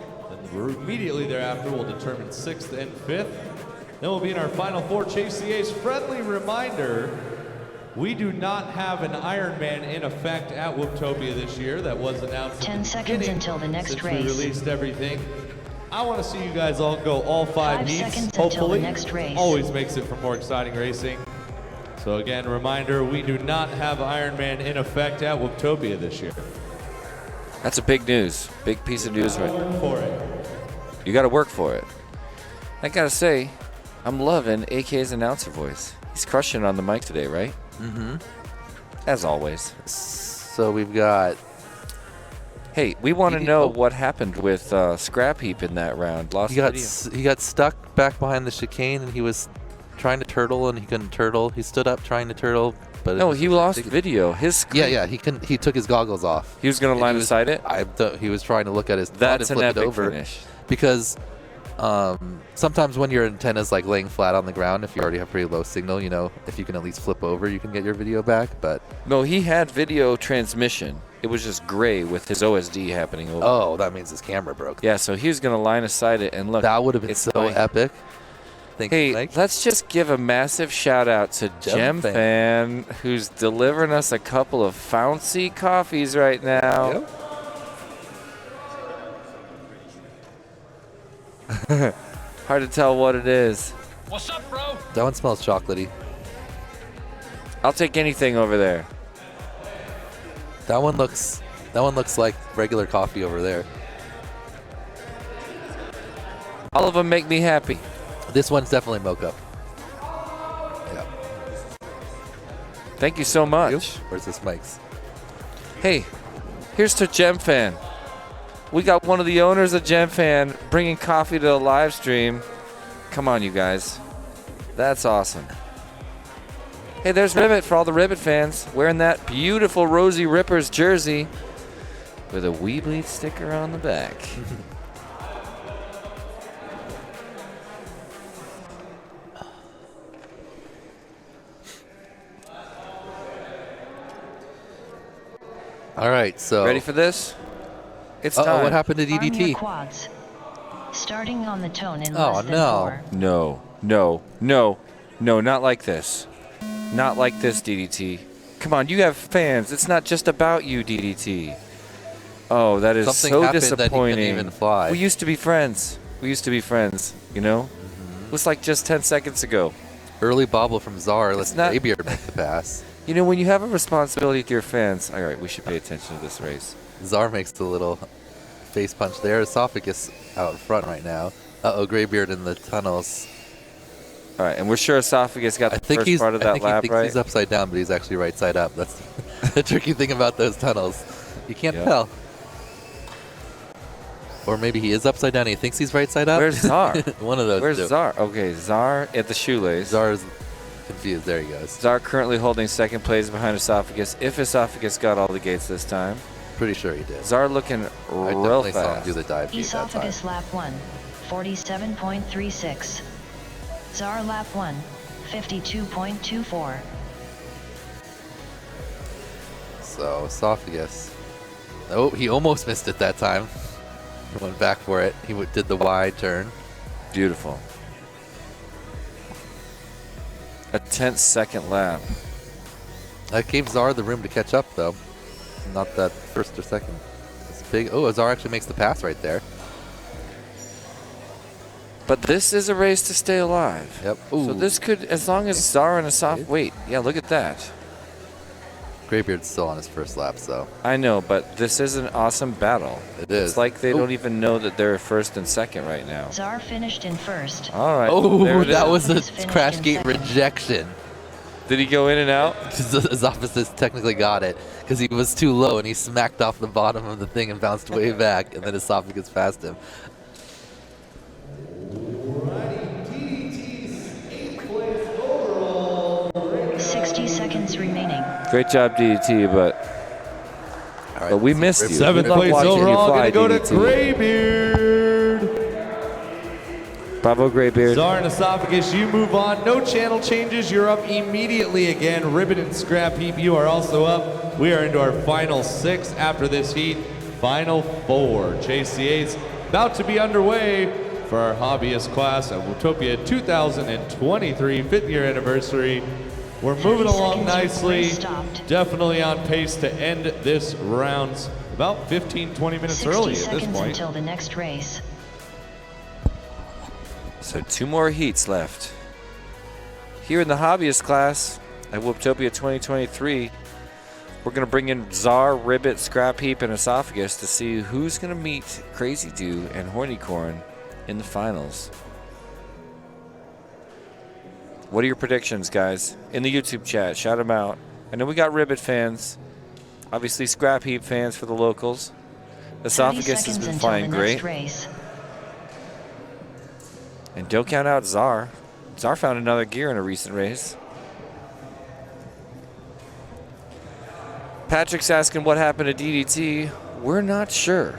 Then immediately thereafter we'll determine 6th and 5th. Then we'll be in our final 4 Chase the Ace. Friendly reminder, we do not have an Ironman in effect at Whooptopia this year. That was announced 10 seconds until the next since race. we released everything. I want to see you guys all go all 5 5 heats. seconds until the Hopefully, next race. always makes it for more exciting racing. So again, reminder, we do not have Ironman in effect at Whooptopia this year. That's a big news. Big piece of news right Work for it. You got to work for it. I got to say, I'm loving AK's announcer voice. He's crushing on the mic today, right? Mm-hmm. As always. So we've got Hey, we want to He- know oh. what happened with Scrap Heap in that round. Lost he got video. he got stuck back behind the chicane, and he was trying to turtle, and he couldn't turtle. He stood up trying to turtle, but it No, was- he lost video. His screen, Yeah, he couldn't. He took his goggles off. He was going to And line he was- aside it. He was trying to look at his phone That's and an flip it epic over finish. because sometimes when your antenna's like laying flat on the ground, if you already have pretty low signal, you know, if you can at least flip over, you can get your video back. But No, he had video transmission. It was just gray with his OSD happening over. oh, that means his camera broke. Yeah, so he was going to line aside it and look. That would have been it's so my- epic. Thank you, Hey, Mike. let's just give a massive shout out to Gem GemFan, who's delivering us a couple of Founcy coffees right now. Yep. Hard to tell what it is. What's up, bro? That one smells chocolatey. I'll take anything over there. That one looks like regular coffee over there. All of them make me happy. This one's definitely mocha. Yeah. Thank you so much. Where's this Mike's? Hey, here's to GemFan. We got one of the owners of GemFan bringing coffee to the live stream. Come on, you guys. That's awesome. Hey, there's Ribbit for all the Ribbit fans, wearing that beautiful Rosie Rippers jersey with a Weebly sticker on the back. All right, so Ready for this? It's Uh-oh, time. what happened to Arm your DDT? quads. Starting on the tone in Oh, less than no. 4. No, not like this. Not like this, DDT. Come on, you have fans. It's not just about you, DDT. Oh, that is Something so happened that he couldn't disappointing. even fly. We used to be friends. You know? It was like just 10 seconds ago. Early bobble from Czar. Let's not- Graybeard make the pass. You know, when you have a responsibility to your fans, all right, we should pay attention to this race. Czar makes the little face punch there. Esophagus out front right now. Uh-oh, Graybeard in the tunnels. All right, and we're sure Esophagus got I the think first he's part of I that think he lap, thinks right? he's upside down, but he's actually right side up. That's the tricky thing about those tunnels. You can't Yep. tell. Or maybe he is upside down and he thinks he's right side up. Where's Czar? One of those Where's two. Czar? Okay, Czar at the shoelace. Czar's confused. There he goes. Czar currently holding second place behind Esophagus. If Esophagus got all the gates this time. Pretty sure he did. Czar looking I real definitely saw him fast. do the dive feed that time. Esophagus lap 1, 47.36. Czar lap 1, 52.24. So Esophagus. Oh, he almost missed it that time. He went back for it. He did the wide turn. Beautiful. A 10-second lap. That gave Czar the room to catch up, though. Not that first or second. It's big. Oh, Czar actually makes the pass right there. But this is a race to stay alive. Yep. So Ooh. this could, as long as Czar and Asaf, wait, yeah, look at that. Graybeard's still on his first lap, so. I know, but this is an awesome battle. It is. It's like they don't even know that they're first and second right now. Czar finished in first. All right. Oh, there it that is. was a Finished crash in gate second. rejection. Did he go in and out? His office technically got it because he was too low and he smacked off the bottom of the thing and bounced way back, and then his esophagus passed him. 60 seconds remaining. Great job, DDT, but All right, but we let's see missed Graybeard. you. Seventh We love place watching you overall, fly, gonna go to DDT. Graybeard. Bravo, Graybeard. Czar and Esophagus, you move on. No channel changes. You're up immediately again. Ribbon and Scrap Heap, you are also up. We are into our final 6 after this heat. Final 4. JCA's about to be underway for our hobbyist class at Whooptopia 2023 5th year anniversary. We're moving 30 along seconds, nicely. race stopped. Definitely on pace to end this round about 15, 20 minutes 60 early at this seconds point. until the next race. So 2 more heats left. Here in the hobbyist class at Whooptopia 2023, we're going to bring in Czar, Ribbit, Scrap Heap, and Esophagus to see who's going to meet Crazy Dew and Hornycorn in the finals. What are your predictions, guys? In the YouTube chat, shout them out. I know we got Ribbit fans, obviously Scrap Heap fans for the locals. 30 Esophagus has seconds been until flying the great. next race. And don't count out Czar. Czar found another gear in a recent race. Patrick's asking what happened to DDT. We're not sure,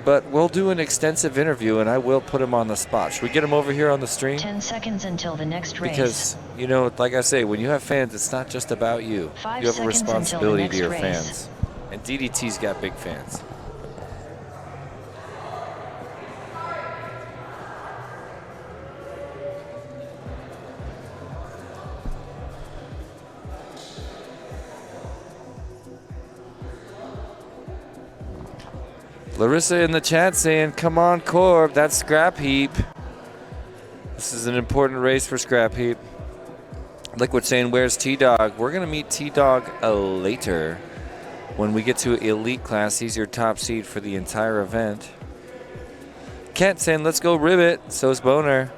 but we'll do an extensive interview and I will put him on the spot. Should we get him over here on the stream? 10 seconds until the next race. Because, you know, like I say, when you have fans, it's not just about you. 5 You have a seconds until the responsibility to your next race. fans. And DDT's got big fans. Larissa in the chat saying, come on, Corb, that's Scrap Heap. This is an important race for Scrap Heap. Liquid saying, where's T-Dog? We're going to meet T-Dog later. When we get to Elite Class, he's your top seed for the entire event. Kent saying, let's go Ribbit. So's Boner.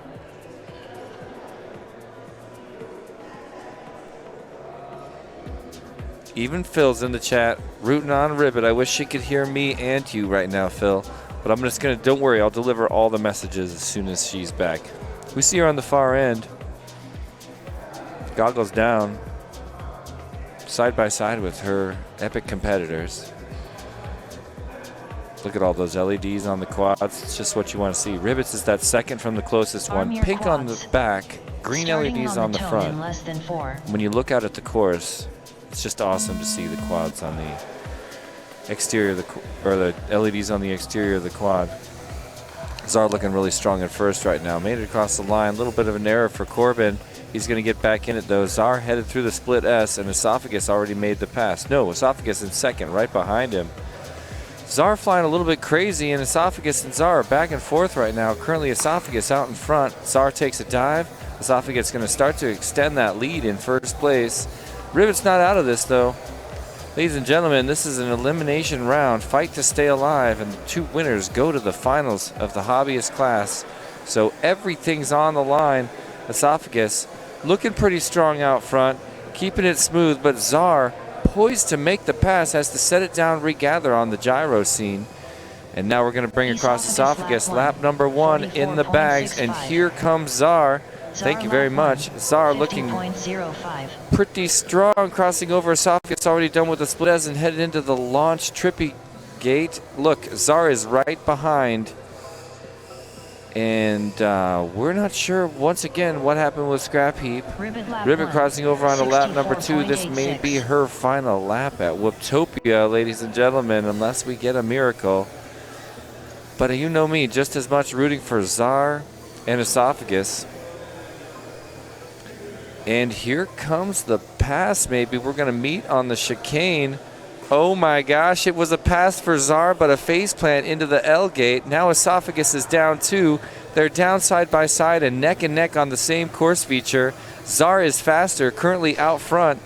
Even Phil's in the chat, rooting on Ribbit. I wish she could hear me and you right now, Phil. But I'm just going to, don't worry, I'll deliver all the messages as soon as she's back. We see her on the far end. Goggles down. Side by side with her epic competitors. Look at all those LEDs on the quads. It's just what you want to see. Ribbits is that second from the closest Farm one. your Pink on the quads. back, green Starting LEDs on the tone front. in less than 4. When you look out at the course, it's just awesome to see the quads on the exterior of or the LEDs on the exterior of the quad. Czar looking really strong at first right now. Made it across the line. A little bit of an error for Corbin. He's going to get back in it though. Czar headed through the split S, and Esophagus already made the pass. No, Esophagus in second, right behind him. Czar flying a little bit crazy, and Esophagus and Czar are back and forth right now. Currently Esophagus out in front. Czar takes a dive. Esophagus going to start to extend that lead in first place. Ribbit's not out of this though. Ladies and gentlemen, this is an elimination round. Fight to stay alive, and the 2 winners go to the finals of the hobbyist class. So everything's on the line. Esophagus looking pretty strong out front, keeping it smooth, but Czar, poised to make the pass, has to set it down, regather on the gyro scene. And now we're going to bring across Esophagus, lap number 1 in the bags, and here comes Czar. Thank you very much. Czar looking 15.05. pretty strong, crossing over Esophagus, already done with the split S and headed into the launch trippy gate. Look, Czar is right behind. And we're not sure, once again, what happened with Scrap Heap. Ribbit crossing over on to lap number 2. This may be her final lap at Whooptopia, ladies and gentlemen, unless we get a miracle. But you know me, just as much rooting for Czar and Esophagus. And here comes the pass, maybe. We're going to meet on the chicane. Oh my gosh, it was a pass for Czar, but a face plant into the L gate. Now Esophagus is down 2. They're down side by side and neck on the same course feature. Czar is faster, currently out front.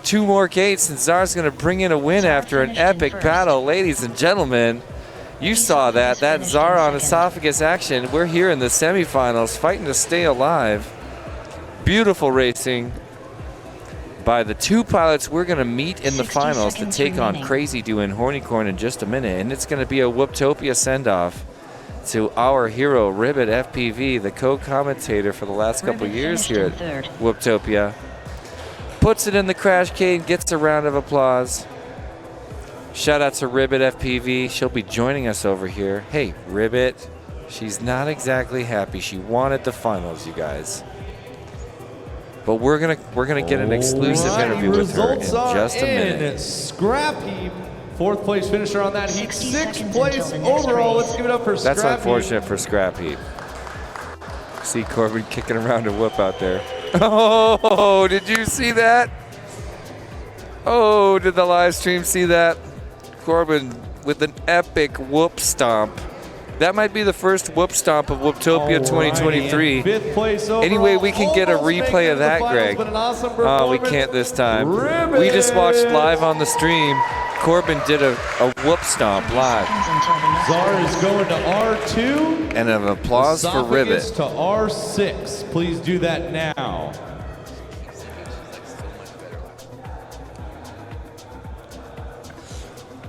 2 more gates, and Czar's going to bring in a win after an epic battle. Ladies and gentlemen, you saw that Czar on esophagus action. We're here in the semifinals fighting to stay alive. Beautiful racing by the 2 pilots we're going to meet in the finals to take on Crazy Do and Hornycorn in just a minute. And it's going to be a Whooptopia send-off to our hero, Ribbit FPV, the co-commentator for the last couple years here at Whooptopia. Puts it in the crash cage, gets a round of applause. Shout out to Ribbit FPV. She'll be joining us over here. Hey, Ribbit. She's not exactly happy. She wanted the finals, you guys. But we're gonna get an exclusive interview with her in just a minute. Scrap Heap, 4th place finisher on that heat. 6th place overall. Let's give it up for Scrap Heap. That's unfortunate for Scrap Heap. See Corbin kicking around a whoop out there. Oh, did you see that? Oh, did the live stream see that? Corbin with an epic whoop stomp. That might be the first whoop stomp of Whooptopia 2023. 5th place overall. Anyway, we can get a replay of that, Greg. Oh, we can't this time. We just watched live on the stream. Corbin did a whoop stomp live. Czar is going to R2. And an applause for Ribbit. To R6. Please do that now.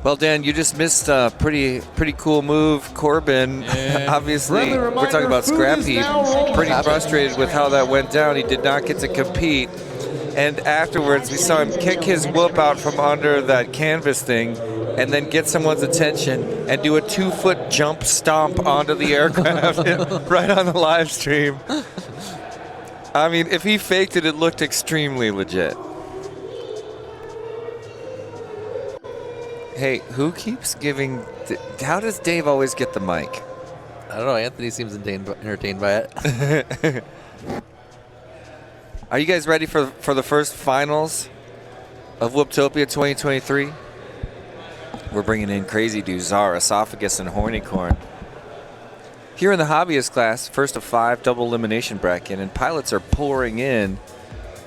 Well, Dan, you just missed a pretty cool move. Corbin, obviously, we're talking about Scrap Heap, pretty frustrated with how that went down. He did not get to compete. And afterwards, we saw him kick his whoop out from under that canvas thing and then get someone's attention and do a 2-foot jump stomp onto the aircraft right on the live stream. I mean, if he faked it, it looked extremely legit. Hey, who keeps giving... How does Dave always get the mic? I don't know. Anthony seems entertained by it. Are you guys ready for the first finals of Whooptopia 2023? We're bringing in Crazy Do, Czar, Esophagus, and Hornycorn. Here in the Hobbyist class, first of 5 double elimination bracket, and pilots are pouring in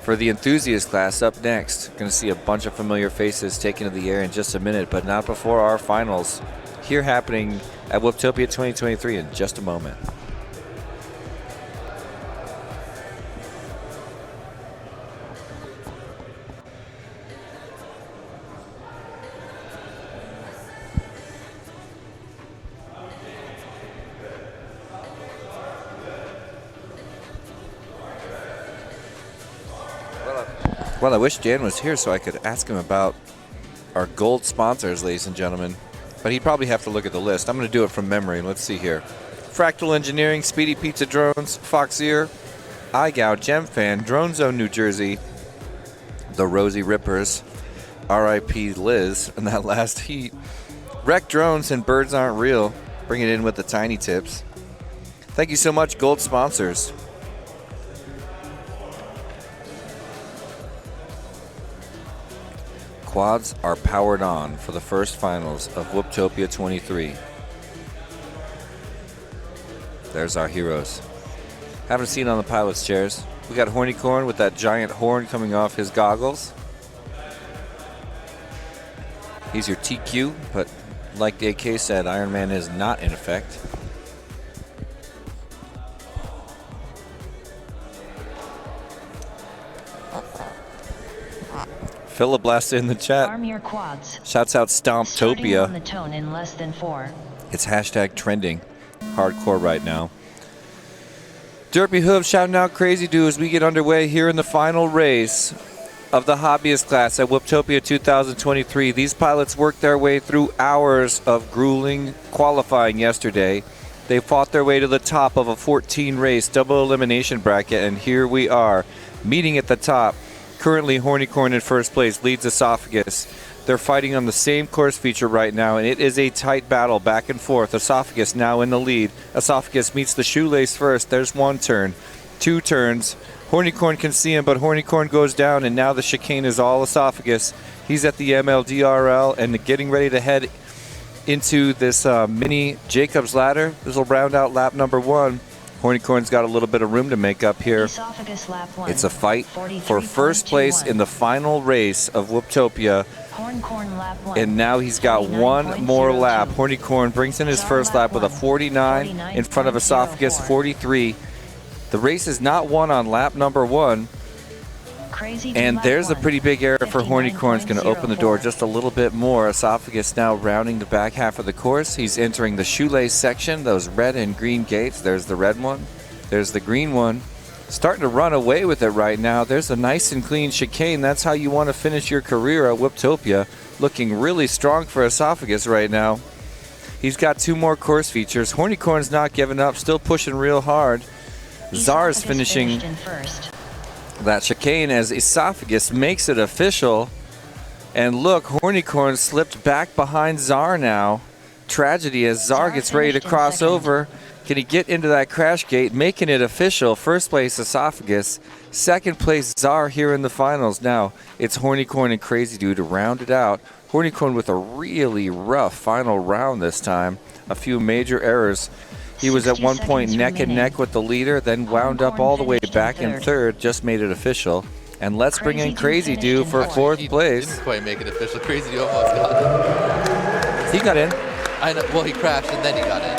for the Enthusiast class up next. Going to see a bunch of familiar faces taken to the air in just a minute, but not before our finals. Here happening at Whooptopia 2023 in just a moment. Well, I wish Dan was here so I could ask him about our gold sponsors, ladies and gentlemen. But he'd probably have to look at the list. I'm going to do it from memory. Let's see here. Fractal Engineering, Speedy Pizza Drones, Foxier, iGow, GemFan, Drone Zone, New Jersey, the Rosie Rippers, R.I.P. Liz in that last heat, Wreck Drones, and Birds Aren't Real, bring it in with the tiny tips. Thank you so much, gold sponsors. Quads are powered on for the first finals of Whooptopia 23. There's our heroes. Haven't seen on the pilot's chairs. We got Hornycorn with that giant horn coming off his goggles. He's your TQ, but like AK said, Iron Man is not in effect. Philiblasted in the chat. Arm your quads. Shouts out Starting on the Stomptopia. tone in less than 4. It's hashtag trending hardcore right now. Derpy Hooves shouting out Crazy Do as we get underway here in the final race of the Hobbyist class at Whooptopia 2023. These pilots worked their way through hours of grueling qualifying yesterday. They fought their way to the top of a 14-race double elimination bracket, and here we are, meeting at the top. Currently, Hornycorn in first place leads Esophagus. They're fighting on the same course feature right now, and it is a tight battle back and forth. Esophagus now in the lead. Esophagus meets the shoelace first. There's 1 turn, 2 turns. Hornycorn can see him, but Hornycorn goes down, and now the chicane is all Esophagus. He's at the MLDRL and getting ready to head into this mini Jacob's Ladder. This will round out lap number 1. Hornycorn's got a little bit of room to make up here. Esophagus lap 1. It's a fight for first place in the final race of Whooptopia. Horncorn lap 1. And now he's got one more lap. Hornycorn brings in his first lap with a 49 in front of Esophagus 43. The race is not won on lap number 1. And there's a pretty big error for Hornycorn. It's going to open the door just a little bit more. Esophagus now rounding the back half of the course. He's entering the shoelace section, those red and green gates. There's the red one. There's the green one. Starting to run away with it right now. There's a nice and clean chicane. That's how you want to finish your career at Whooptopia. Looking really strong for Esophagus right now. He's got 2 more course features. Hornycorn's not giving up, still pushing real hard. Czar's finishing that chicane as Esophagus makes it official. And look, Hornycorn slipped back behind Czar now. Tragedy as Czar gets ready to cross over. Can he get into that crash gate, making it official? First place Esophagus, second place Czar here in the finals. Now it's Hornycorn and Crazy Dude to round it out. Hornycorn with a really rough final round this time. A few major errors. He was at one point neck and neck with the leader, then wound up all the way back in third, just made it official. And let's bring in Crazy Dude for fourth place. Didn't quite make it official. Crazy Dude almost got it. He got in. I know. Well, he crashed and then he got in.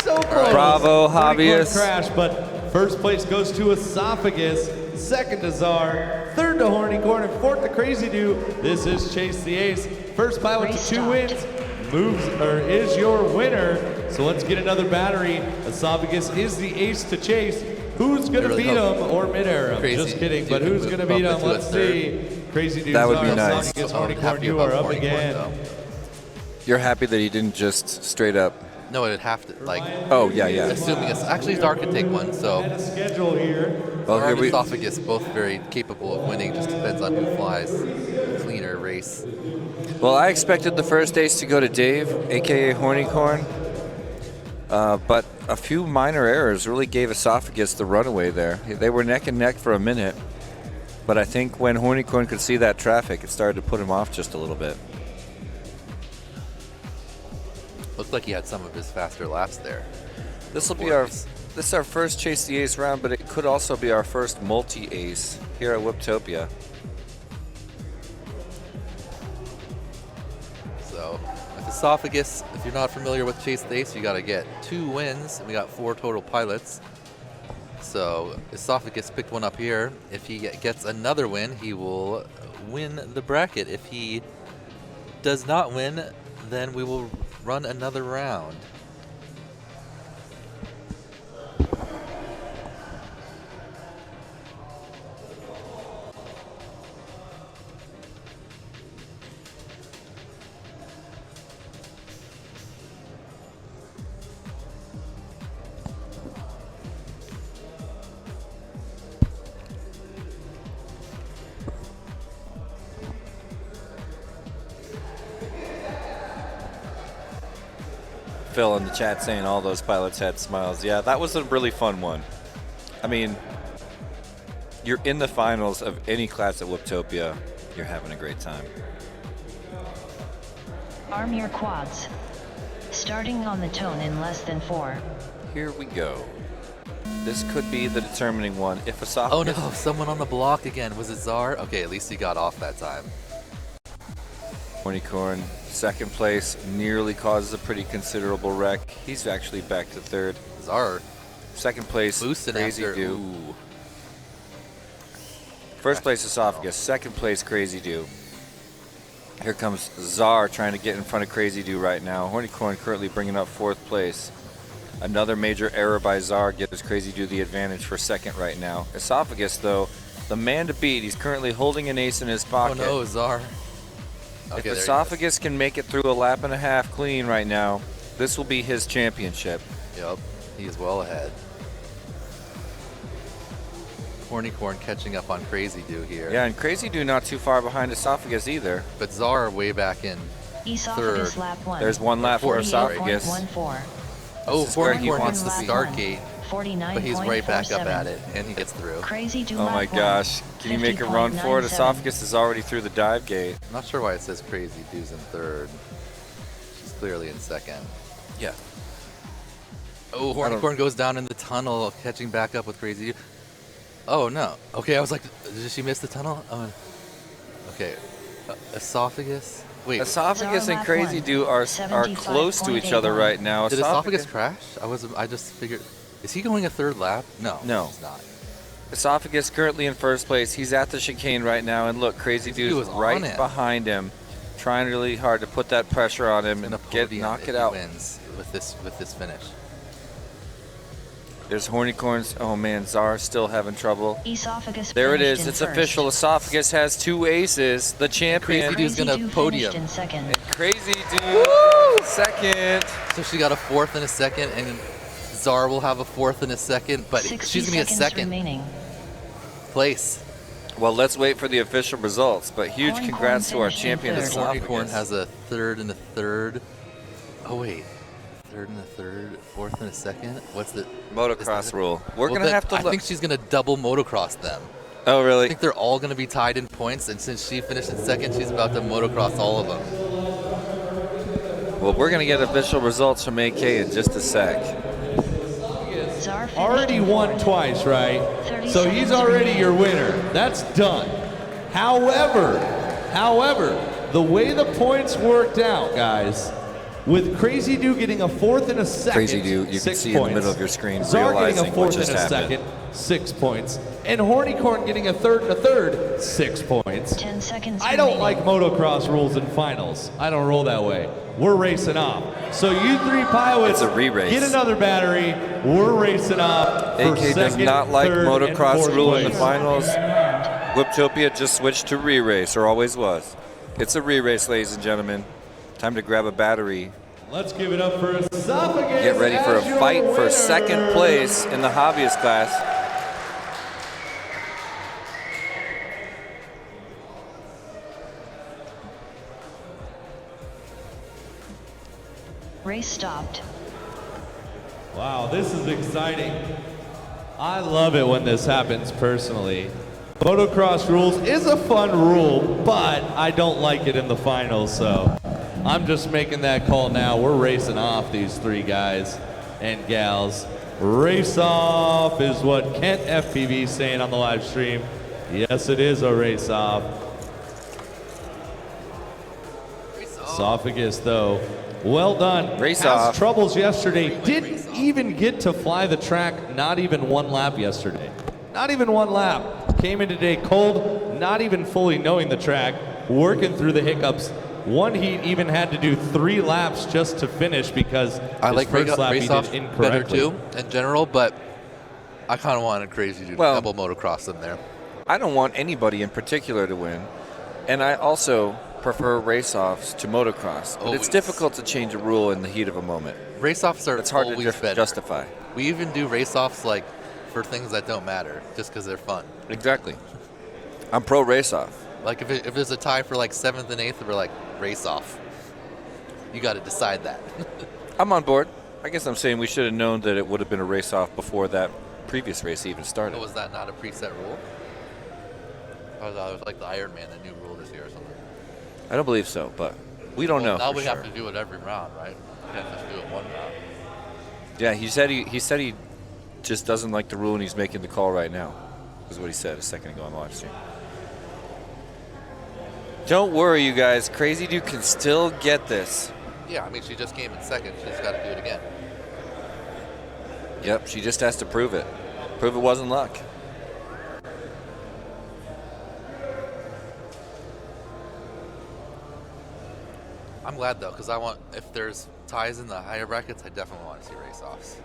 So close. Bravo, Hornycorn Hobbyist. Crash, but first place goes to Esophagus, second to Czar, third to Hornycorn, and fourth to Crazy Dude. This is Chase the Ace. First pilot to 2 wins. Is your winner. So let's get another battery. Esophagus is the ace to chase. Who's going to beat him or mid-air him? Just kidding, but who's going to beat him? Let's see. Crazy Dude. That would be nice. Esophagus, Hornycorn, you are up again. You're happy that he didn't just straight up. No, it'd have to, like, Oh, yeah, yeah. assuming it's actually Czar could take one, so And a schedule here. Well, Czar here and we, Esophagus both very capable of winning. Just depends on who flies. Cleaner race. well, I expected the first ace to go to Dave, a.k.a. Hornycorn. But a few minor errors really gave Esophagus the runaway there. They were neck and neck for a minute. But I think when Hornycorn could see that traffic, it started to put him off just a little bit. Looked like he had some of his faster laps there. This is our first Chase the Ace round, but it could also be our first multi-ace here at Whooptopia. So, with Esophagus, if you're not familiar with Chase the Ace, you got to get 2 wins. And we got 4 total pilots. So, Esophagus picked one up here. If he gets another win, he will win the bracket. If he does not win, then we will run another round. Phil in the chat saying all those pilots had smiles. Yeah, that was a really fun one. I mean, you're in the finals of any class at Whooptopia, you're having a great time. Arm your quads. Starting on the tone in less than 4. Here we go. This could be the determining one. If Oh Esophagus... no, someone on the block again. Was it Czar? Okay, at least he got off that time. Hornycorn, second place, nearly causes a pretty considerable wreck. He's actually back to third. Czar Second place, boosting Crazy after. Dude. Ooh. First place, Esophagus. Second place, Crazy Dude. Here comes Czar trying to get in front of Crazy Dude right now. Hornycorn currently bringing up fourth place. Another major error by Czar gives Crazy Dude the advantage for second right now. Esophagus, though, the man to beat. He's currently holding an ace in his Oh pocket. no, Czar. If Okay, there he Esophagus can make it through a lap and a half clean right now, this will be his championship. is. Yep, he is well ahead. Hornycorn catching up on Crazy Dude here. Yeah, and Crazy Dude not too far behind Esophagus either. But Czar way back in. Esophagus Third. lap 1. There's one lap for 48.14. Esophagus. 48.14. Oh, This is where he Hornycorn wants hits to the be. start gate, but he's right back up 49.47. at it, and he gets through. Crazy Dude Oh my lap 1, gosh. Can you make a run for it? 50.97. Esophagus is already through the dive gate. I'm not sure why it says Crazy Dude's in third. She's clearly in second. Yeah. Oh, Hornicorn goes down in the tunnel, catching back up with Crazy. Oh, no. Okay, I was like, did she miss the tunnel? Oh, okay. Esophagus? Wait, Esophagus and Zarlap Crazy won, Do are close to each other 75.81. right now. did Esophagus crash? I just figured. Is he going a third lap? No. No. He's not. Esophagus currently in first place. He's at the chicane right now, and look, Crazy He Dude's was on right it. behind him, trying really hard to put that pressure on him and knock it out. Wins with this finish. There's Hornicorns. Oh man, Czar's still having trouble. Esophagus There it finished is. in It's first. official. Esophagus has 2 aces. The champion. Crazy Dude's Crazy gonna Dude podium. finished in second. Crazy Dude second. So she got a fourth and a second, and Czar will have a fourth and a second, but 60 she's gonna be a seconds second remaining. place. Well, let's wait for the official results. But huge Hornicorn congrats to our finished in champion, third. Esophagus. Hornicorn has a third and a third. Oh wait, third and a third, fourth and a second. What's the Motocross rule. We're Well, gonna then have to I look. think she's gonna double motocross them. Oh I really? think they're all gonna be tied in points, and since she finished in second, she's about to motocross all of them. Well, we're gonna get official results from AK in just a sec. Czar finished Already in won fourth. twice, right? 30 So he's seconds already remaining. your winner. That's done. However, the way the points worked out, guys, with Crazy Do getting a fourth and a second, Crazy Do, you can 6 see in the points. middle of your screen Czar getting realizing a what fourth just and a happened. second, 6 points. And Hornicorn getting a third and a third, 6 points. 10 seconds I don't remaining. like motocross rules in finals. I don't roll that way. We're racing off. So you 3 pilots, It's a re-race. get another battery. We're racing off. for AK does second, not like third, and motocross fourth rule in the place. finals. Whooptopia just switched to re-race, or always was. It's a re-race, ladies and gentlemen. Time to grab a battery. Let's give it up for Esophagus. Get ready for a as your fight for winner. second place in the hobbyist class. Race stopped. Wow, this is exciting. I love it when this happens personally. Motocross rules is a fun rule, but I don't like it in the finals, so I'm just making that call now. We're racing off these 3 guys and gals. Race off is what Kent FPV is saying on the live stream. Yes, it is a race off. Esophagus, though, well done. Race Has off. troubles yesterday. Didn't even get to fly the track. Not even 1 lap yesterday. Not even 1 lap. Came in today cold, not even fully knowing the track, working through the hiccups. One heat even had to do 3 laps just to finish because I his like first lap he race off did better incorrectly. too in general, but I kind of wanted Crazy to Well- double motocross them there. I don't want anybody in particular to win, and I also prefer race-offs to motocross. But it's Always. difficult to change a rule in the heat of a moment. Race offs are It's hard to always better. justify. We even do race offs like for things that don't matter, just because they're fun. Exactly. I'm pro race-off. Like if there's a tie for like 7th and 8th, we're like race off. You got to decide that. I'm on board. I guess I'm saying we should have known that it would have been a race-off before that previous race even started. Was that not a preset rule? I thought it was like the Iron Man, the new rule this year or something. I don't believe so, but we don't know. Now for we sure. have to do it every round, right? We can't just do it one round. Yeah, he said he just doesn't like the rule and he's making the call right now. Is what he said a second ago on the live stream. Don't worry, you guys. Crazy Dude can still get this. Yeah, I mean, she just came in second. She just got to do it again. Yep, she just has to prove it. Prove it wasn't luck. I'm glad though, because I want, if there's ties in the higher brackets, I definitely want to see race offs.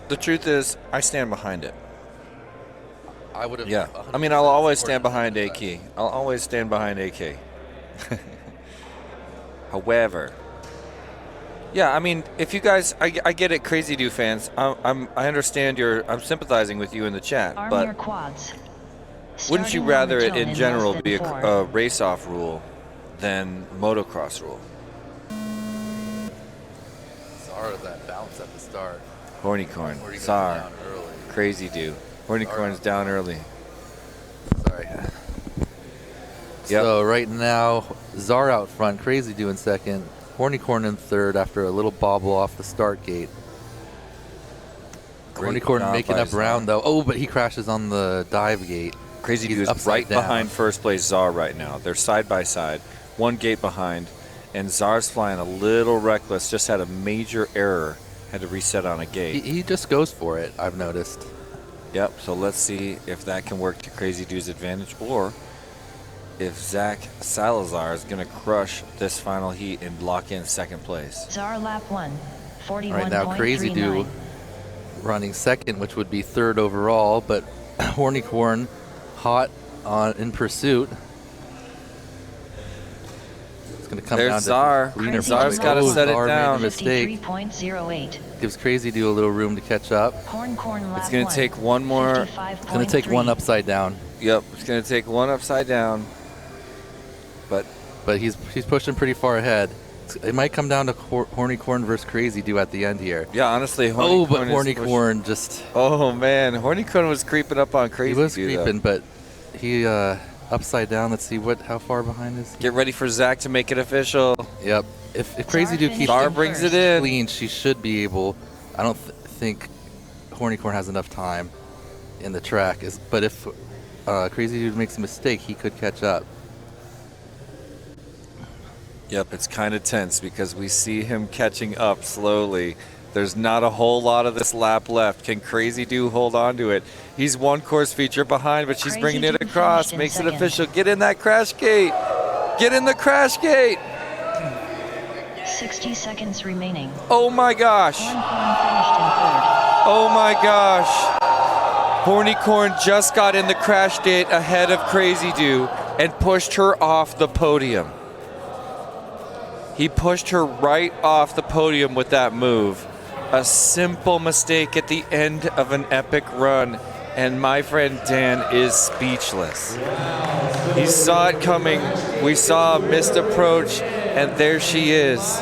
The truth is, I stand behind it. I would have. Yeah. I mean, I'll always stand behind AK. I'll always stand behind AK. However, yeah, I mean, if you guys, I get it, Crazy Dude fans. I understand I'm sympathizing with you in the chat, Arm but your quads. wouldn't you Starting on rather the it tone in less general than be a 4. race-off rule than motocross rule? Zara, that bounce at the start. Hornicorn, Or you go Tsar, down early. Crazy Dude. Hornicorn's down early. Sorry. So right now, Czar out front, Crazy doing second, Hornicorn in third after a little bobble off the start gate. Hornicorn job making by up ground though. Oh, but he crashes on the dive gate. Crazy He's Dude is upside right down. behind first place Czar right now. They're side by side, one gate behind, and Czar's flying a little reckless. Just had a major error, had to reset on a gate. He just goes for it, I've noticed. Yep. So let's see if that can work to Crazy Dude's advantage, or if Zach Salazar is going to crush this final heat and lock in second place. Czar lap 1, 41.39. Right now, Crazy Dude running second, which would be third overall, but Hornicorn hot in pursuit. It's going to come down There's Czar. to cleaner Czar's got to set it Czar made a down. mistake. 53.08. Gives Crazy Dude a little room to catch up. Horncorn lap It's going to 1, take one more. It's going to take one upside down. Yep. It's going to take one upside down. But he's pushing pretty far ahead. It might come down to Hornicorn versus Crazy Dude at the end here. Yeah, honestly, Hornicorn just... Oh, man. Hornicorn was creeping up on Crazy Dude. He was creeping, but he upside down. Let's see how far behind is he? Get ready for Zach to make it official. Yep. If Crazy Dude keeps Czar brings it in. clean, she should be able... I don't think Hornicorn has enough time in the track. But if Crazy Dude makes a mistake, he could catch up. Yep, it's kind of tense because we see him catching up slowly. There's not a whole lot of this lap left. Can Crazy Dude hold on to it? He's one course feature behind, but she's bringing it across. Makes it official. Get in that crash gate. Get in the crash gate. 60 seconds remaining. Oh my gosh. Horncorn finished in third. Oh my gosh. Hornicorn just got in the crash gate ahead of Crazy Dude and pushed her off the podium. He pushed her right off the podium with that move. A simple mistake at the end of an epic run, and my friend Dan is speechless. He saw it coming. We saw a missed approach, and there she is,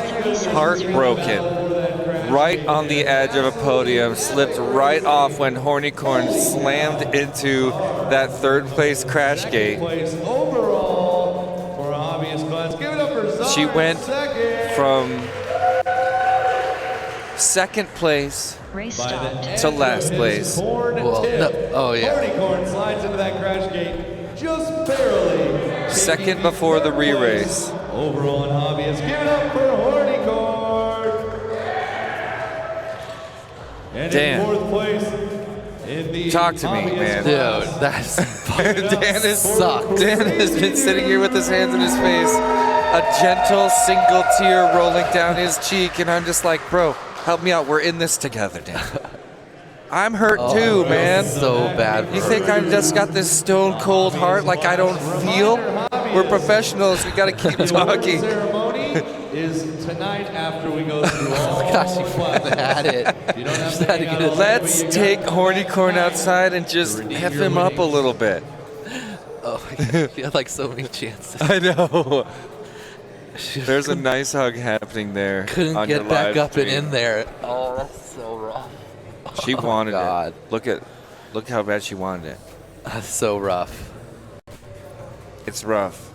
heartbroken, right on the edge of a podium, slipped right off when Hornicorn slammed into that third place crash gate. Place overall for a hobbyist class. Give it up for Czar She went second. from second place Race By the stopped. edge to of last his place. horn Well, tip. no- oh, yeah. Hornicorn slides into that crash gate just barely. Second taking before the third re-race. place Overall in hobbyist. Give it up for Hornicorn. And Dan. in fourth place in the Talk to me, hobbyist man. class. Dude, that's Dan is sucked. Dan has been sitting here with his hands in his face, a gentle single tear rolling down his cheek, and I'm just like, bro, help me out. We're in this together, Dan. I'm hurt too, man. So bad. You think I've just got this stone cold heart like I don't feel? We're professionals. We gotta keep The award talking. ceremony is tonight after we go through all Gosh, you classes. had it. You don't have Just to had to hang get out it. all day, Let's but you take got Hornicorn time outside and to just redeem F your him up a winnings. little bit. Oh, my God. He had like so many chances. I know. There's a nice hug happening there. Couldn't on your get back live up and stream. in there. Oh, that's so rough. She wanted God. it. Look how bad she wanted it. That's so rough. It's rough.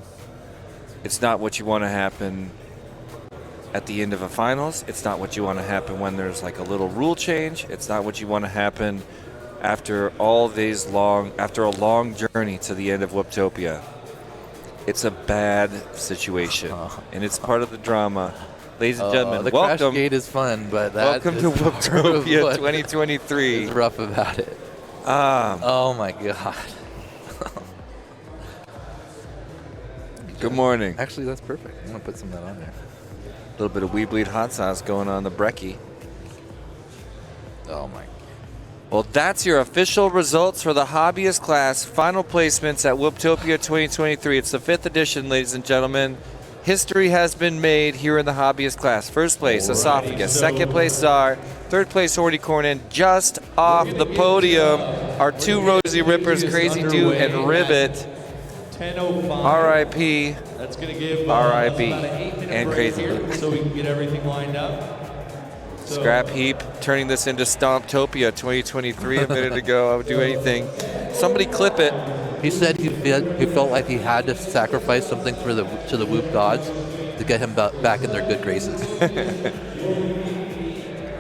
It's not what you want to happen at the end of a finals. It's not what you want to happen when there's like a little rule change. It's not what you want to happen after a long journey to the end of Whooptopia. It's a bad situation, and it's part of the drama. Ladies and gentlemen, The welcome. crash gate is fun, but that Welcome to is part of Whooptopia what 2023. is rough about it. Oh my God. Good morning. Actually, that's perfect. I'm gonna put some of that on there. A little bit of We Bleed hot sauce going on the brekkie. Oh my. Well, that's your official results for the hobbyist class. Final placements at Whooptopia 2023. It's the 5th edition, ladies and gentlemen. History has been made here in the hobbyist class. First place, Esophagus. so- Second place, Czar. Third place, Hornicorn. And just off the podium are two Rosy Rippers, Crazy Dude and Ribbit. 10:05. R.I.P. That's going to give R.I.P. us about an 8-minute and break Crazy here Dude. so we can get everything lined up. So- Scrap Heap turning this into Stomptopia 2023 a minute ago. I would do anything. Somebody clip it. He said he felt like he had to sacrifice something to the Whoop gods to get him back in their good graces.